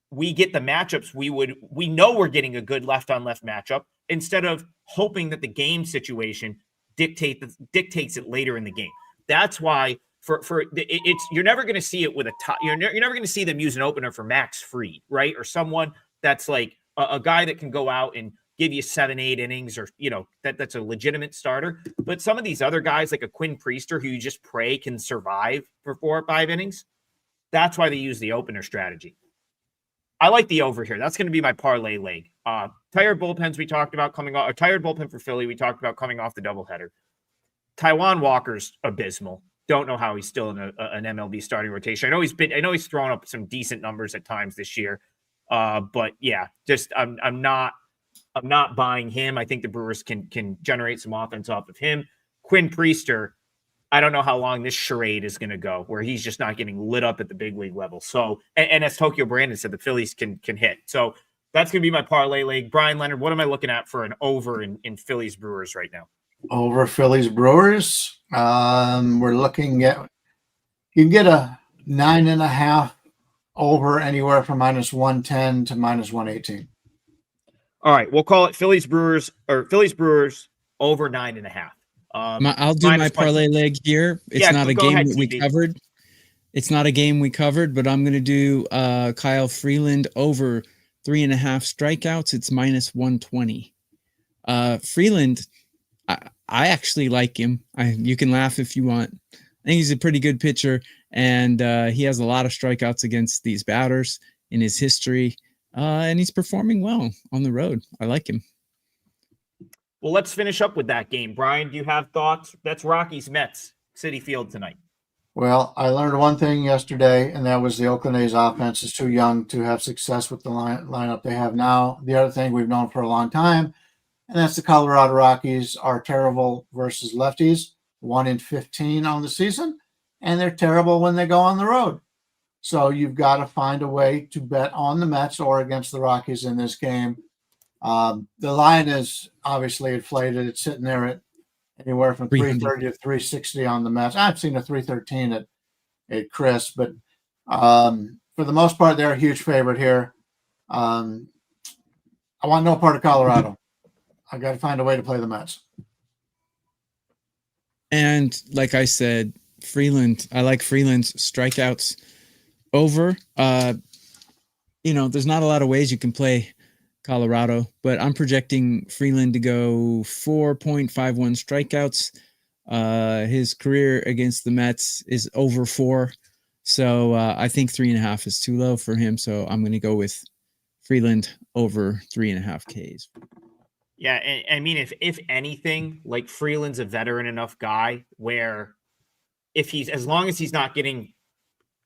we get the matchups we know we're getting a good left on left matchup instead of hoping that the game situation dictates it later in the game. That's why you're never going to see it with a top. You're never going to see them use an opener for Max Fried, right? Or someone that's like a guy that can go out and give you 7, 8 innings, or that's a legitimate starter. But some of these other guys, like a Quinn Priester, who you just pray can survive for 4 or 5 innings, that's why they use the opener strategy. I like the over here. That's going to be my parlay leg. Tired bullpens we talked about coming off. A tired bullpen for Philly we talked about coming off the doubleheader. Taijuan Walker's abysmal. Don't know how he's still in an MLB starting rotation. I know he's thrown up some decent numbers at times this year. But yeah, just I'm not buying him. I think the Brewers can generate some offense off of him. Quinn Priester, I don't know how long this charade is going to go, where he's just not getting lit up at the big league level. So, and as Tokyo Brandon said, the Phillies can hit. So that's going to be my parlay leg. Bryan, Leonard, what am I looking at for an over in Phillies Brewers right now? Over Phillies Brewers, we're looking at, you can get a 9.5 over anywhere from -110 to -118. All right, we'll call it Phillies Brewers over 9.5. I'll do my parlay leg here. It's not a game we covered. It's not a game we covered, but I'm going to do Kyle Freeland over 3.5 strikeouts. It's -120. Freeland, I actually like him. You can laugh if you want. I think he's a pretty good pitcher, and he has a lot of strikeouts against these batters in his history, and he's performing well on the road. I like him. Well, let's finish up with that game. Bryan, do you have thoughts? That's Rockies Mets, Citi Field tonight. Well, I learned one thing yesterday, and that was the Oakland A's offense is too young to have success with the lineup they have now. The other thing we've known for a long time, and that's the Colorado Rockies are terrible versus lefties, 1 in 15 on the season, and they're terrible when they go on the road. So you've got to find a way to bet on the Mets or against the Rockies in this game. The line is obviously inflated. It's sitting there at anywhere from 330 to 360 on the Mets. I've seen a 313 at Chris, but for the most part, they're a huge favorite here. I want no part of Colorado. I got to find a way to play the Mets. And like I said, Freeland, I like Freeland's strikeouts over. There's not a lot of ways you can play Colorado, but I'm projecting Freeland to go 4.51 strikeouts. His career against the Mets is over 4. So I think 3.5 is too low for him. So I'm going to go with Freeland over 3.5 Ks. Yeah, and I mean, if anything, like Freeland's a veteran enough guy where if he's as long as he's not getting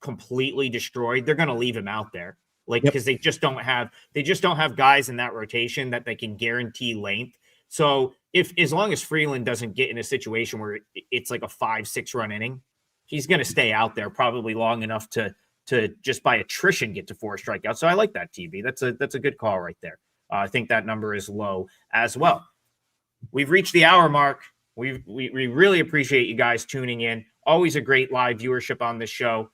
completely destroyed, they're going to leave him out there. Like because they just don't have guys in that rotation that they can guarantee length. So if as long as Freeland doesn't get in a situation where it's like a 5-6 run inning, he's going to stay out there probably long enough to just by attrition get to 4 strikeouts. So I like that, TB. That's a good call right there. I think that number is low as well. We've reached the hour mark. We really appreciate you guys tuning in. Always a great live viewership on this show.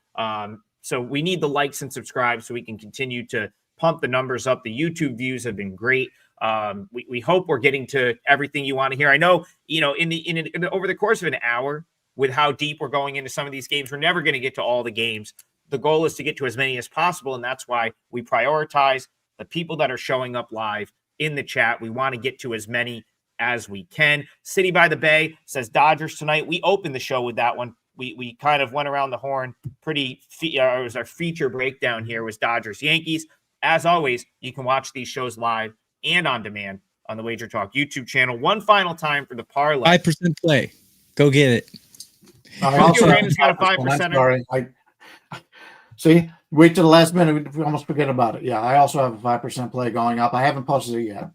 So we need the likes and subscribe so we can continue to pump the numbers up. The YouTube views have been great. We hope we're getting to everything you want to hear. I know, over the course of an hour, with how deep we're going into some of these games, we're never going to get to all the games. The goal is to get to as many as possible, and that's why we prioritize the people that are showing up live in the chat. We want to get to as many as we can. City by the Bay says Dodgers tonight. We opened the show with that one. We kind of went around the horn. It was our feature breakdown here was Dodgers Yankees. As always, you can watch these shows live and on demand on the WagerTalk YouTube channel. One final time for the parlay. 5% play. Go get it. I also Brandon's got a 5%. Sorry. See, wait till the last minute. We almost forget about it. Yeah, I also have a 5% play going up. I haven't posted it yet.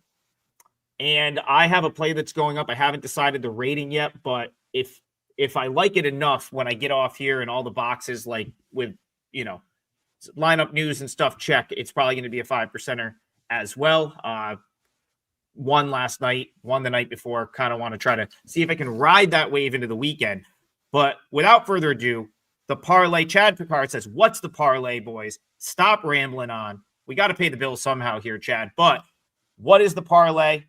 And I have a play that's going up. I haven't decided the rating yet, but if I like it enough when I get off here and all the boxes, like with, lineup news and stuff check, it's probably going to be a 5%er as well. Won last night, won the night before. Kind of want to try to see if I can ride that wave into the weekend. But without further ado, the parlay. Chad Picard says, "What's the parlay, boys? Stop rambling on. We got to pay the bill somehow here, Chad. But what is the parlay?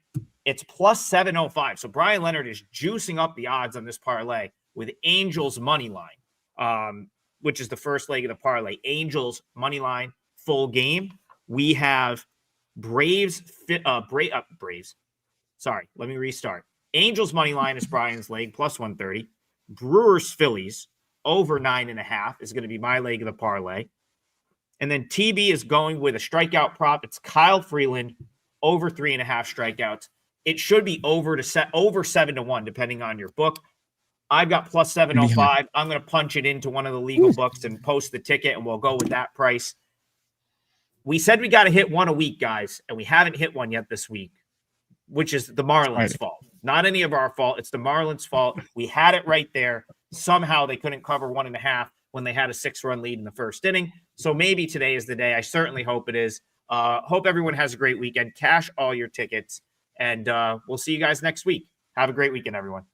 It's plus 705. So Bryan Leonard is juicing up the odds on this parlay with Angels money line, which is the first leg of the parlay. Angels money line full game. We have Braves. Sorry, let me restart. Angels money line is Bryan's leg plus 130. Brewers Phillies over 9.5 is going to be my leg of the parlay. And then TB is going with a strikeout prop. It's Kyle Freeland over 3.5 strikeouts. It should be over 7-1, depending on your book. I've got plus 705. I'm going to punch it into one of the legal books and post the ticket, and we'll go with that price. We said we got to hit one a week, guys, and we haven't hit one yet this week, which is the Marlins' fault. Not any of our fault. It's the Marlins' fault. We had it right there. Somehow they couldn't cover 1.5 when they had a 6-run lead in the first inning. So maybe today is the day. I certainly hope it is. Hope everyone has a great weekend. Cash all your tickets, and we'll see you guys next week. Have a great weekend, everyone.